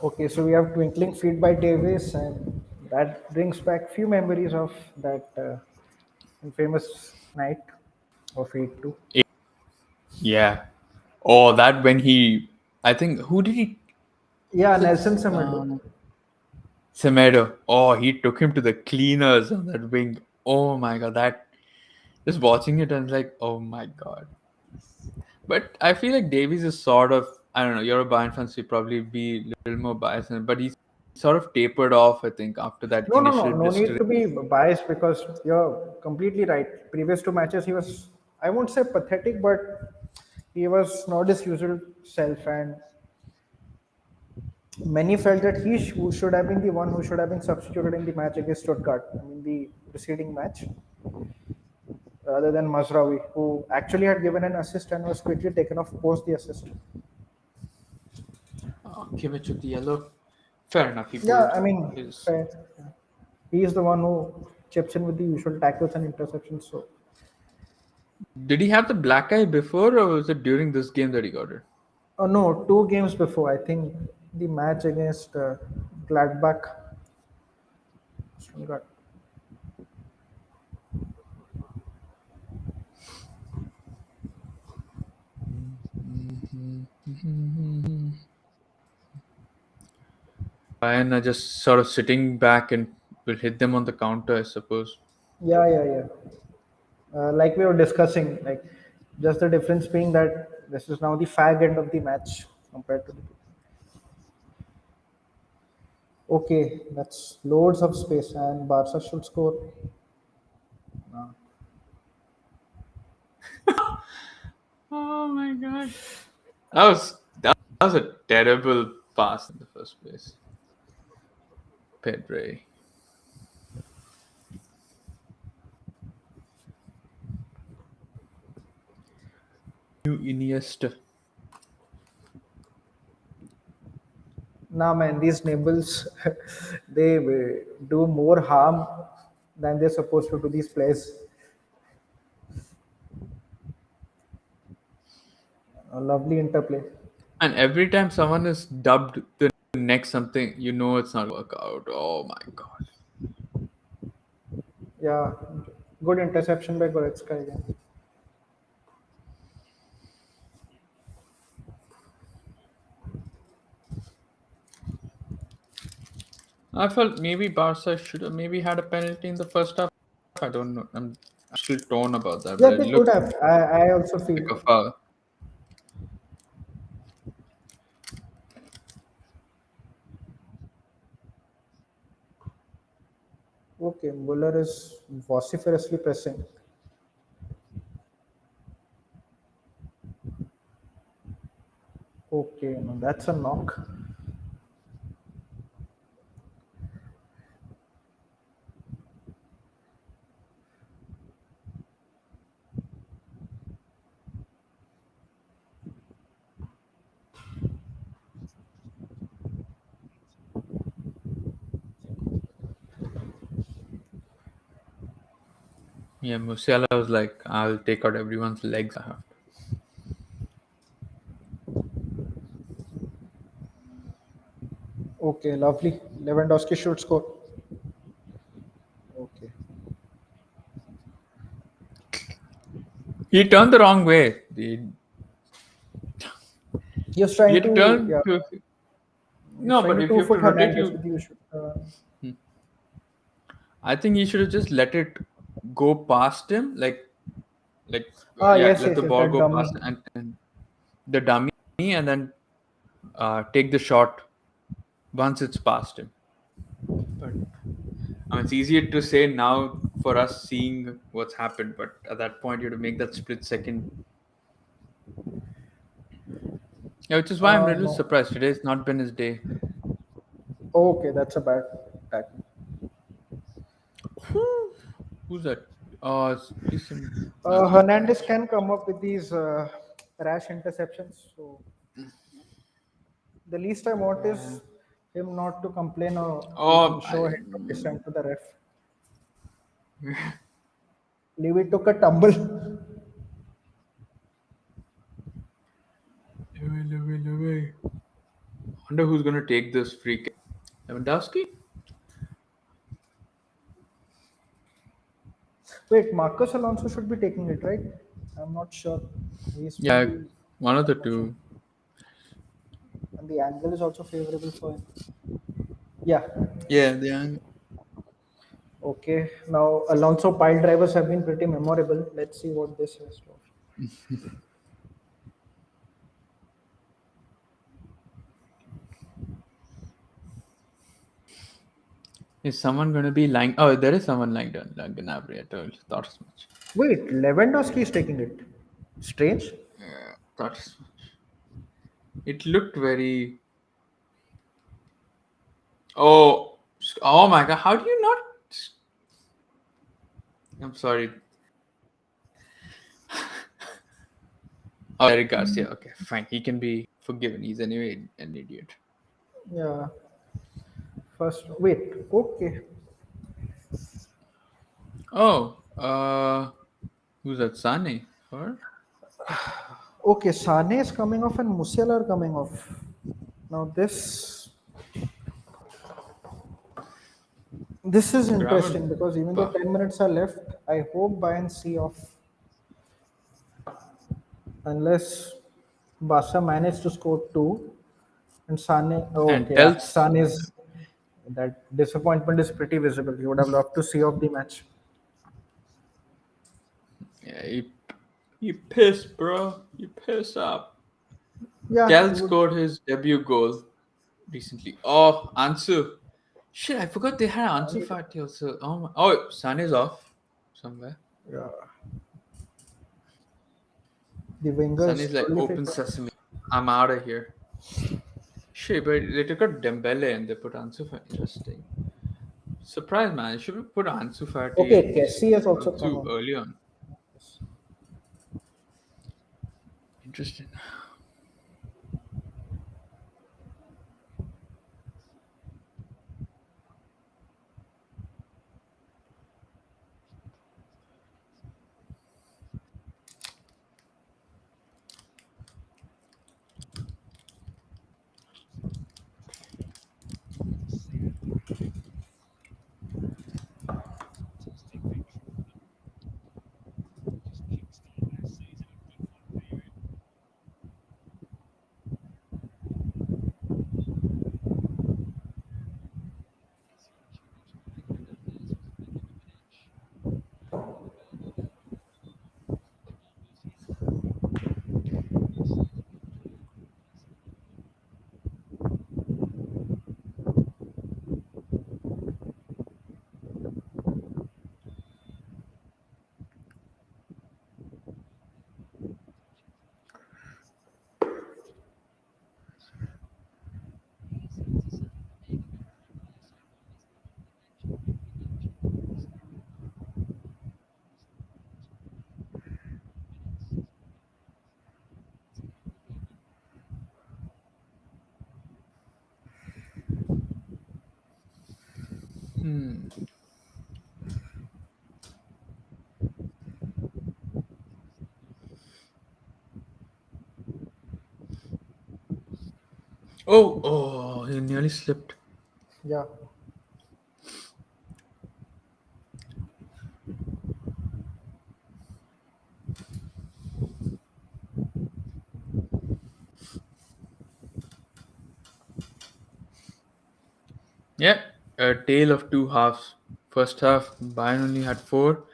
Okay, so we have twinkling feet by Davis, and that brings back few memories of that infamous night of 8-2. Yeah. Oh, that when he, I think, who did he? Yeah, Was it Nelson Semedo. Semedo? Oh, he took him to the cleaners on that wing. Oh my god, that just watching it, I was like, oh my god. But I feel like Davies is sort of I don't know. You're a Bayern fan, so you probably be a little more biased, but he's sort of tapered off. I think after that No, no, no, initial no need blistering. to be biased because you're completely right. Previous two matches, he was, I won't say pathetic, but he was not his usual self, and many felt that who should have been the one who should have been substituted in the match against Stuttgart. I mean, the preceding match, rather than Mazraoui, who actually had given an assist and was quickly taken off post the assist. Kimmich with the yellow. Fair enough. He Yeah, pulled I mean, his. fair. He is the one who chips in with the usual tackles and interceptions. So, Did he have the black eye before, or was it during this game that he got it? no, 2 games before, I think the match against Gladbach. Stuttgart. Bayern are just sort of sitting back and will hit them on the counter, I suppose. Yeah, yeah, yeah. Like we were discussing, like just the difference being that this is now the fag end of the match compared to the. Okay, that's loads of space, and Barca should score. Oh my god. That was a terrible pass in the first place. Pedre. New Iniesta. Nah, man, these nibbles, they do more harm than they're supposed to these players. A lovely interplay. And every time someone is dubbed the next something, you know it's not work out. Oh my god. Yeah, good interception by Goretzka again. I felt maybe Barca should have maybe had a penalty in the first half. I don't know. I'm still torn about that, Yeah, but it they could looked have. I also like feel. a foul. Okay, Muller is vociferously pressing. Okay, no, that's a knock. Yeah, Musiala was like, I'll take out everyone's legs. I have to. Okay, lovely. Lewandowski should score. Okay. He turned the wrong way. He was He trying had to to, turn yeah, to. he's No, trying but to if you have to two-foot rotate, Hernandez you. with the usual. I think he should have just let it go past him, like yeah, Yes, let yes, the yes, ball that go dummy. past and the dummy, and then take the shot once it's past him. But I mean, it's easier to say now for us seeing what's happened, but at that point, you have to make that split second. Yeah, which is why I'm a little No. surprised. Today's not been his day. Okay, that's a bad tackle. Who's that? It's decent. Hernandez can come up with these rash interceptions. So the least I want is him not to complain or Oh, show a hint of dissent to the ref. Levy took a tumble. Leroy. Wonder who's gonna take this free kick. Lewandowski? Wait, Marcus Alonso should be taking it, right? I'm not sure. He's from Yeah, the. one of the I'm not sure. two. And the angle is also favorable for him. Yeah. Yeah, the Okay. Now Alonso pile drivers have been pretty memorable. Let's see what this has to offer. Is someone going to be lying? Oh, there is someone lying down. Like Gnabry, I thought as much. Wait, Lewandowski is taking it. Strange. Yeah, thought as much. It looked very. Oh, oh my God! How do you not? I'm sorry. Oh, Eric Garcia. Okay, fine. He can be forgiven. He's anyway an idiot. Yeah. First, wait. Okay. Oh, who's that? Sane or Okay. Sané is coming off and Musiala are coming off. Now this is Gravel? interesting because even though 10 minutes are left, I hope Bayern see off unless Barca managed to score two and Sane. Oh, And okay, yeah, tells Sane's that disappointment is pretty visible. He would have loved to see off the match. yeah, you pissed, bro. You piss up. Yeah, he Tel would. scored his debut goal recently. Oh, Ansu. Shit, I forgot they had Ansu Fati also. Oh, Sun is off somewhere. Yeah, the Sun wingers is like surely fit. open sesame. I'm out of here. Shit, but they took out Dembele and they put Ansu Fati. Interesting. Surprise, man. You should have put Ansu Okay, Fati Kessie has also come too on. early on. Interesting. Hmm. Oh, he nearly slipped. Yeah. Yeah, a tale of two halves. First half, Bayern only had four,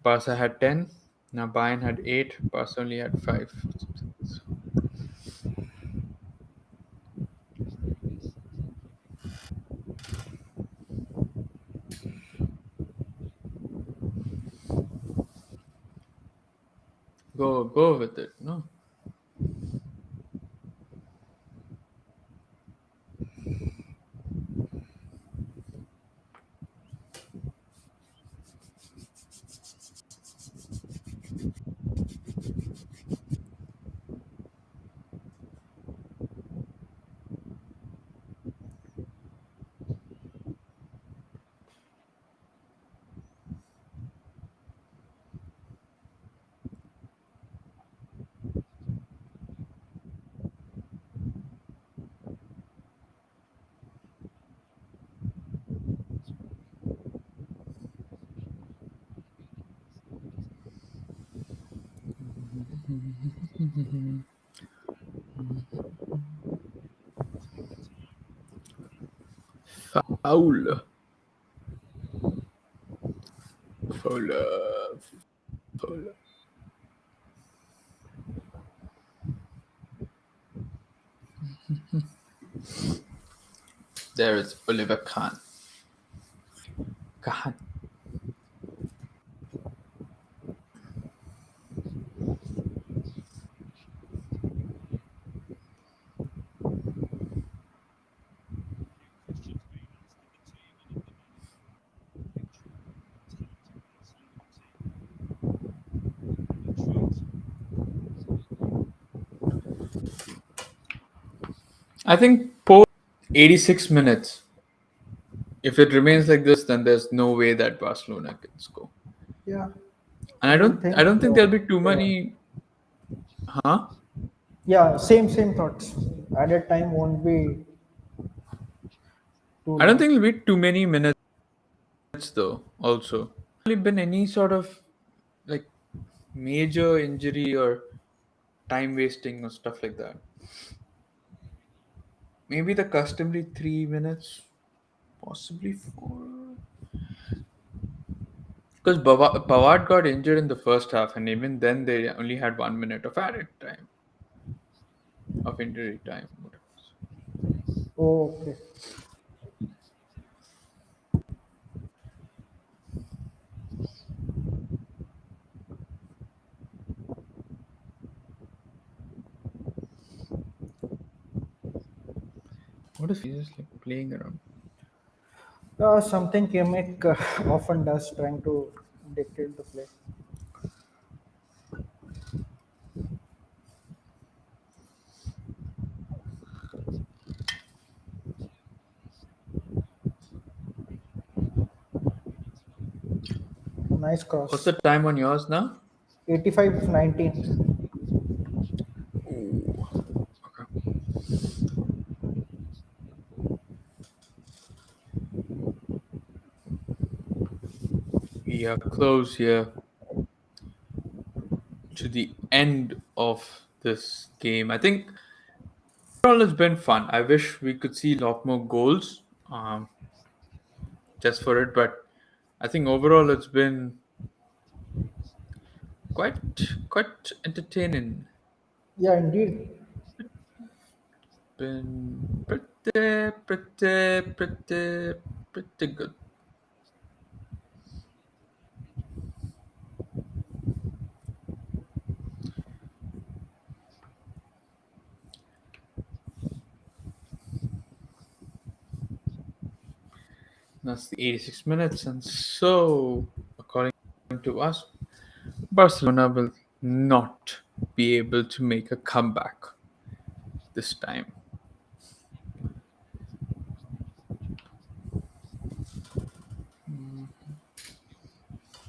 Barca had 10. Now Bayern had eight, Barca only had five. Go with it. No. Foul. Foul. Foul. There is Oliver Kahn. God. I think post 86 minutes, if it remains like this, then there's no way that Barcelona can score. Yeah, And I don't I think don't think so. there'll be too Yeah, many. Huh? yeah, same thoughts. Added time won't be too I don't long. think it'll be too many minutes though. Also, really been any sort of like major injury or time wasting or stuff like that. Maybe the customary 3 minutes, possibly four. Because Pavard got injured in the first half, and even then they only had 1 minute of added time of injury time. Okay. What if he's just like playing around? Something Kimmich often does, trying to dictate the play. Nice What's cross. the time on yours now? 85-19. Ooh, okay. We are close here to the end of this game. I think overall it's been fun. I wish we could see a lot more goals just for it, but I think overall it's been quite entertaining. Yeah, indeed. Been pretty good. That's the 86 minutes, and so according to us, Barcelona will not be able to make a comeback this time.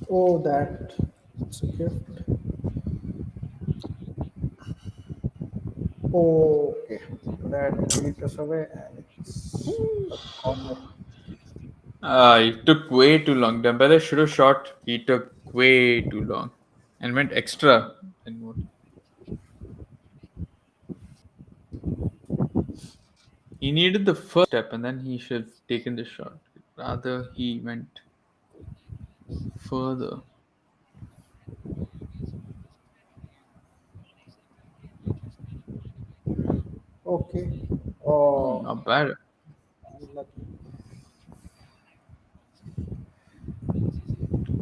Oh, that's a gift. Okay. That beat us away, and it's a corner. He took way too long. Dembele should have shot. He took way too long and went extra. And what- He needed the first step, and then he should have taken the shot. Rather, he went further. Okay. Oh, Oh, not bad. unlucky.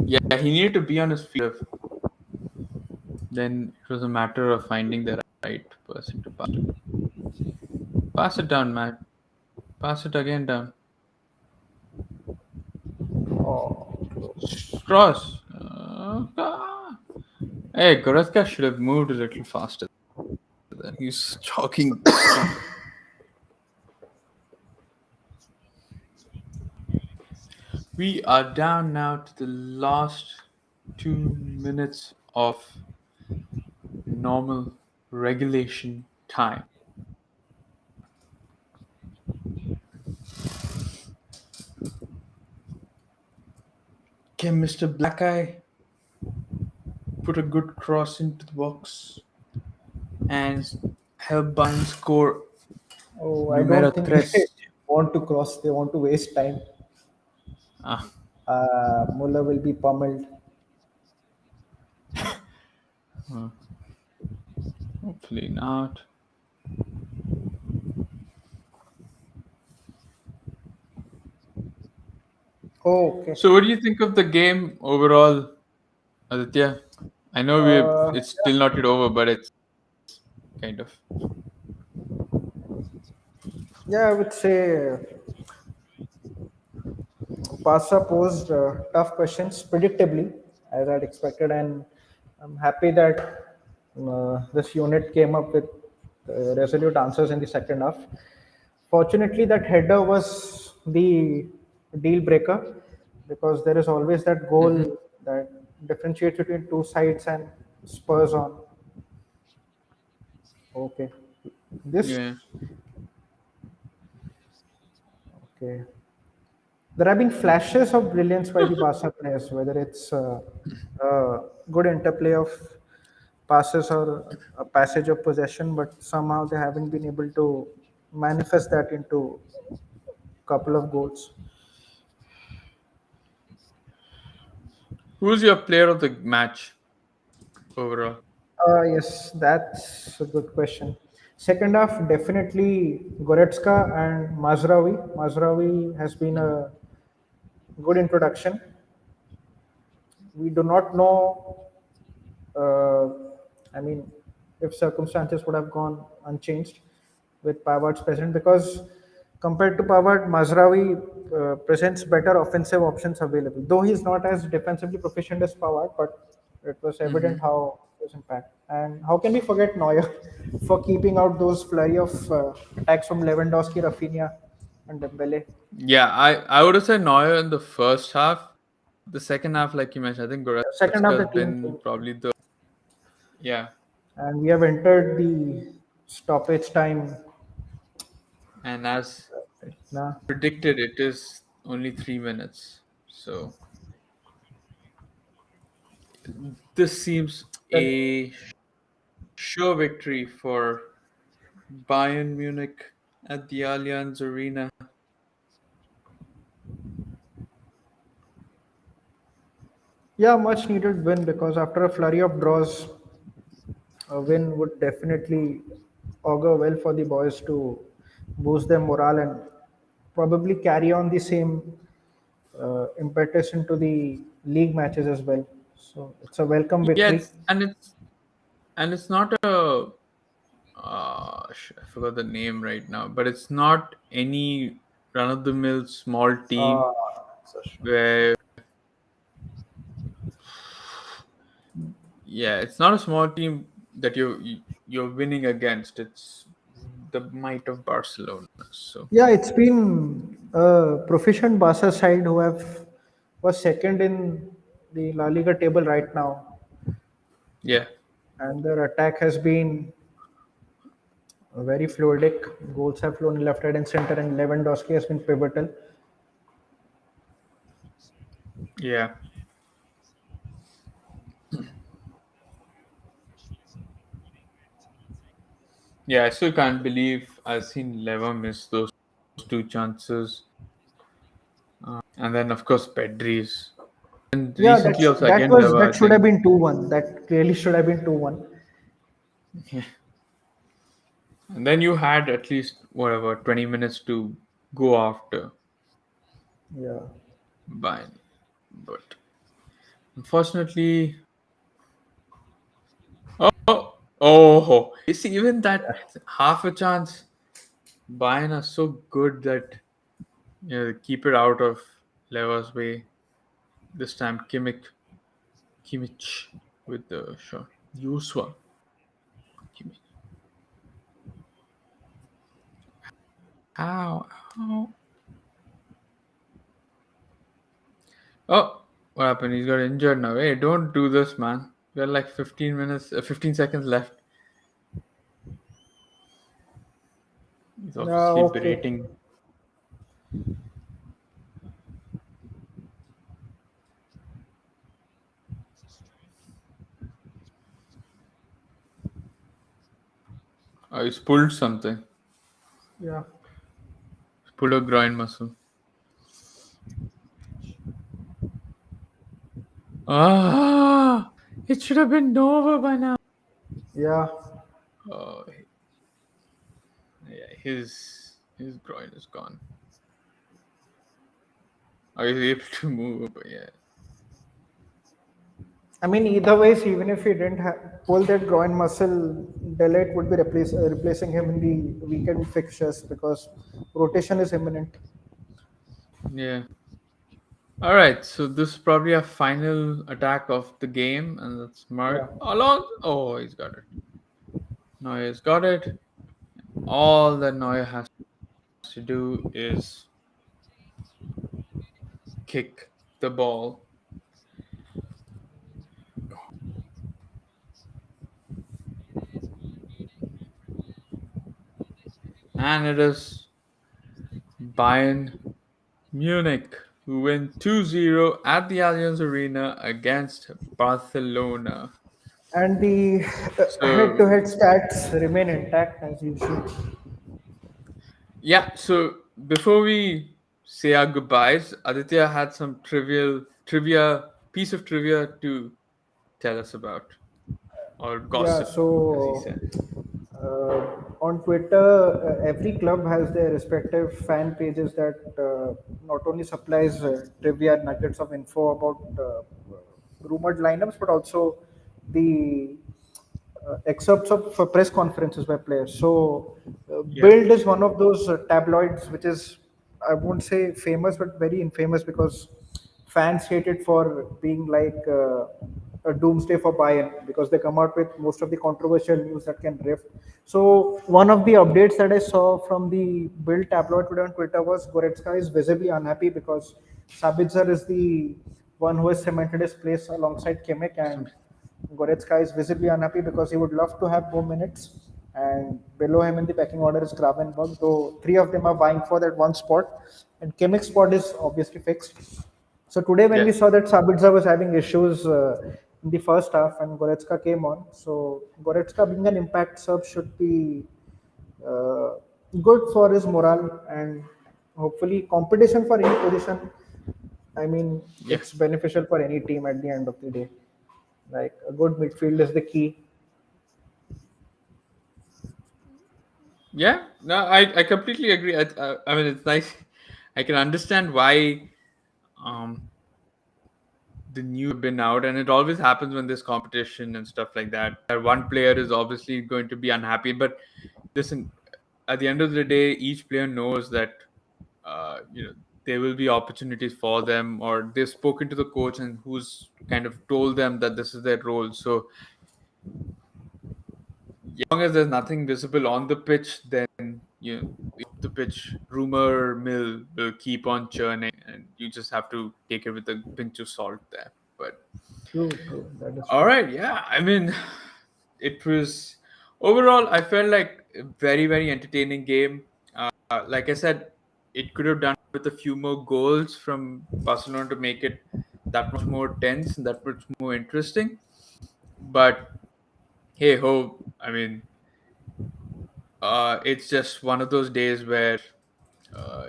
Yeah, he needed to be on his feet. Then it was a matter of finding the right person to pass to. Pass it down, man. Pass it again down. Oh, close. Cross. Hey, Goretzka should have moved a little faster than he's jogging. We are down now to the last 2 minutes of normal regulation time. Can Mr. Black Eye put a good cross into the box and help Bayern score Oh, I don't numero think they tres? want to cross. They want to waste time. Ah, Muller will be pummeled. hopefully not. Oh, okay. So, what do you think of the game overall, Aditya? I know it's still not yet over, but it's kind of. Yeah, I would say Barca posed tough questions predictably, as I'd expected, and I'm happy that this unit came up with resolute answers in the second half. Fortunately, that header was the deal breaker because there is always that Hmm. goal that differentiates between two sides and spurs on. Okay, this Yeah. okay. There have been flashes of brilliance by the Barca players, whether it's good interplay of passes or a passage of possession, but somehow they haven't been able to manifest that into a couple of goals. Who's your player of the match overall? Yes, that's a good question. Second half, definitely Goretzka and Mazraoui. Mazraoui has been Mhm. a good introduction. We do not know, uh, I mean, if circumstances would have gone unchanged with Pavard's presence, because compared to Pavard, Mazraoui presents better offensive options available. Though he's not as defensively proficient as Pavard, but it was evident Hmm. how his impact. And how can we forget Neuer for keeping out those flurry of attacks from Lewandowski, Rafinha, and Dembele? Yeah, I would have said Neuer in the first half. The second half, like you mentioned, I think Second Goretzka half, the has team been came, probably the yeah, and we have entered the stoppage time. and as Now, predicted, it is only 3 minutes. So this seems that a sure victory for Bayern Munich at the Allianz Arena. yeah, much needed win because after a flurry of draws, a win would definitely augur well for the boys to boost their morale and probably carry on the same impetus into the league matches as well. So it's a welcome Yeah, victory. it's not a I forgot the name right now, but it's not any run of the mill small team Uh, where yeah, it's not a small team that you're winning against. It's the might of Barcelona. So yeah, it's been a proficient Barca side who have was second in the La Liga table right now, yeah, and their attack has been very fluidic. Goals have flown left, right, and center, and Lewandowski has been pivotal. yeah, yeah. I still can't believe I've seen Lever miss those two chances, and then of course Pedri's. And Yeah, recently also that again was Lever. I that should have think. been 2-1. That clearly should have been 2-1. And then you had at least whatever 20 minutes to go after Yeah. Bayern, but unfortunately, oh, you see, even that half a chance, Bayern are so good that they keep it out of Lever's way. This time, Kimmich with the shot. Yuswa Kimmich. How? How? Oh, what happened? He's got injured now. Hey, don't do this, man. We got like 15 minutes, 15 seconds left. He's obviously Okay. berating. He's pulled something. Yeah. He's pulled a groin muscle. Ah, it should have been over by now. Yeah. Oh, yeah, his groin is gone. Are you able to move? But yeah, I mean, either ways, even if he didn't pull that groin muscle, Delete would be replacing him in the weekend fixtures because rotation is imminent. yeah. All right, so this is probably a final attack of the game, and that's Yeah. Mark Alonso. Oh, he's got it. Neuer's got it. All that Neuer has to do is kick the ball, and it is Bayern Munich who win 2-0 at the Allianz Arena against Barcelona. And the head to So, head stats remain intact as usual. yeah, so before we say our goodbyes, Aditya had some piece of trivia to tell us about, or Yeah, gossip, as he so said. on Twitter, every club has their respective fan pages that not only supplies trivia nuggets of info about rumored lineups, but also the excerpts of press conferences by players. So, Yeah, Bild is one of those tabloids which is, I won't say famous, but very infamous because fans hate it for being like a doomsday for Bayern because they come out with most of the controversial news that can rift. So, one of the updates that I saw from the Bild tabloid today on Twitter was Goretzka is visibly unhappy because Sabitzer is the one who has cemented his place alongside Kimmich, and Goretzka is visibly unhappy because he would love to have more minutes. And below him in the pecking order is Gravenberg, though three of them are vying for that one spot. And Kimmich's spot is obviously fixed. So today, when yeah, we saw that Sabitzer was having issues in the first half and Goretzka came on, so Goretzka being an impact sub should be uh, good for his morale and hopefully competition for any position. I mean, yeah, it's beneficial for any team at the end of the day. Like a good midfield is the key. yeah. No, I completely agree. I mean, it's nice. I can understand why um, the news have been out, and it always happens when there's competition and stuff like that. One player is obviously going to be unhappy, but listen, at the end of the day, each player knows that there will be opportunities for them, or they've spoken to the coach and who's kind of told them that this is their role. So, as long as there's nothing visible on the pitch, then the pitch rumor mill will keep on churning, and you just have to take it with a pinch of salt there. But True, true. That is all true. right, yeah. I mean, it was overall. I felt like a very, very entertaining game. Like I said, it could have done with a few more goals from Barcelona to make it that much more tense and that much more interesting. But hey ho, I mean, it's just one of those days where uh,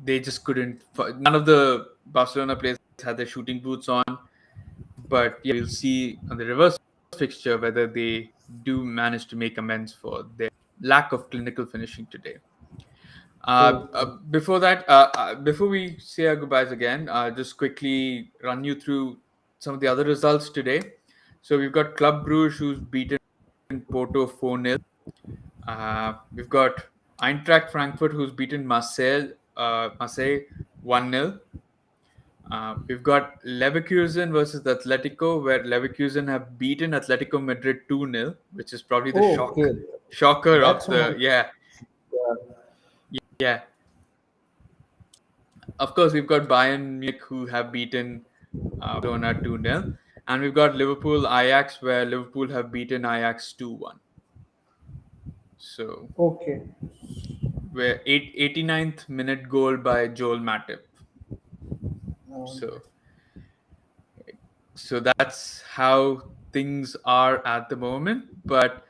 they just couldn't. None of the Barcelona players had their shooting boots on. But yeah, we'll see on the reverse fixture whether they do manage to make amends for their lack of clinical finishing today. True, true. Before we say our goodbyes again, just quickly run you through some of the other results today. So we've got Club Brugge who's beaten Porto 4-0. We've got Eintracht Frankfurt who's beaten Marseille 1-0. We've got Leverkusen versus Atletico, where Leverkusen have beaten Atletico Madrid 2-0, which is probably the Oh, okay. shocker of That's a the nice. yeah, Yeah. yeah. Of course, we've got Bayern Munich who have beaten Barcelona 2-0, and we've got Liverpool Ajax, where Liverpool have beaten Ajax 2-1. So Okay. we're 89th minute goal by Joel Matip. Um, So that's how things are at the moment. But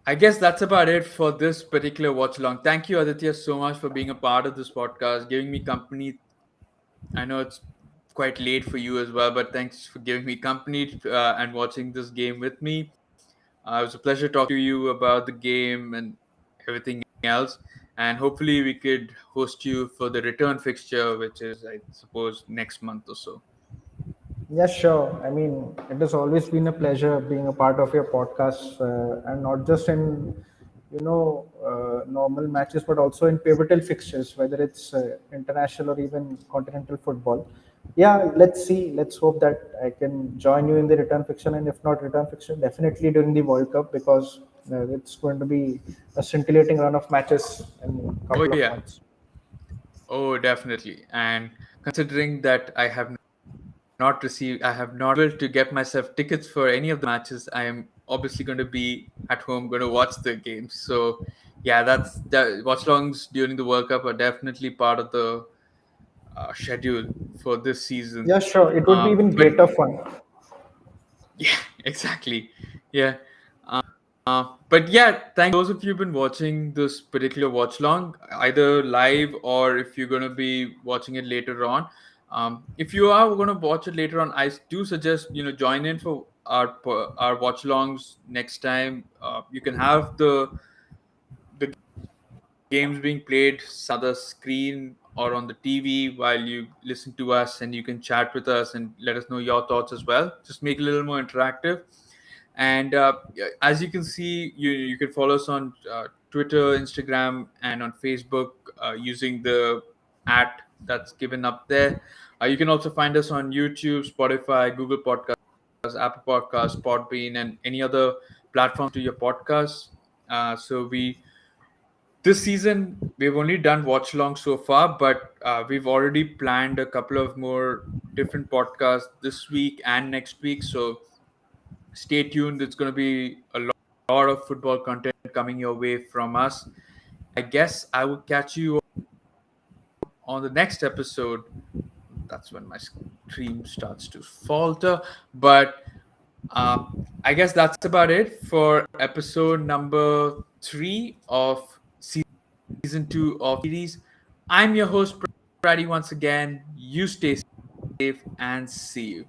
I guess that's about it for this particular watch along. Thank you, Aditya, so much for being a part of this podcast, giving me company. I know it's quite late for you as well, but thanks for giving me company and watching this game with me. It was a pleasure talking to you about the game and everything else. and hopefully we could host you for the return fixture, which is, I suppose, next month or so. Yeah, sure. I mean, it has always been a pleasure being a part of your podcast, and not just in, normal matches, but also in pivotal fixtures, whether it's international or even continental football. Yeah, let's see. Let's hope that I can join you in the return fixture, and if not return fixture, definitely during the World Cup, because it's going to be a scintillating run of matches in a Oh couple of yeah, months. oh definitely. And considering that I have not able to get myself tickets for any of the matches. I am obviously going to be at home, going to watch the games. So yeah, that watch alongs during the World Cup are definitely part of the schedule for this season. Yeah, sure. It would be even But greater fun. yeah, exactly. Yeah. But yeah, thank those of you who've been watching this particular watch long, either live or if you're going to be watching it later on. If you are going to watch it later on, I do suggest join in for our watch alongs next time. You can have the games being played on the screen or on the TV while you listen to us, and you can chat with us and let us know your thoughts as well. Just make it a little more interactive. And yeah, as you can see, you can follow us on Twitter, Instagram, and on Facebook using the at that's given up there. You can also find us on YouTube, Spotify, Google Podcasts, Apple Podcasts, Podbean, and any other platforms to your podcasts. So we this season we've only done watch along so far, but we've already planned a couple of more different podcasts this week and next week. So stay tuned. It's going to be a lot of football content coming your way from us. I guess I will catch you on the next episode. That's when my stream starts to falter. But I guess that's about it for episode number 3 of season 2 of series. I'm your host, Brady, once again. You stay safe and see you.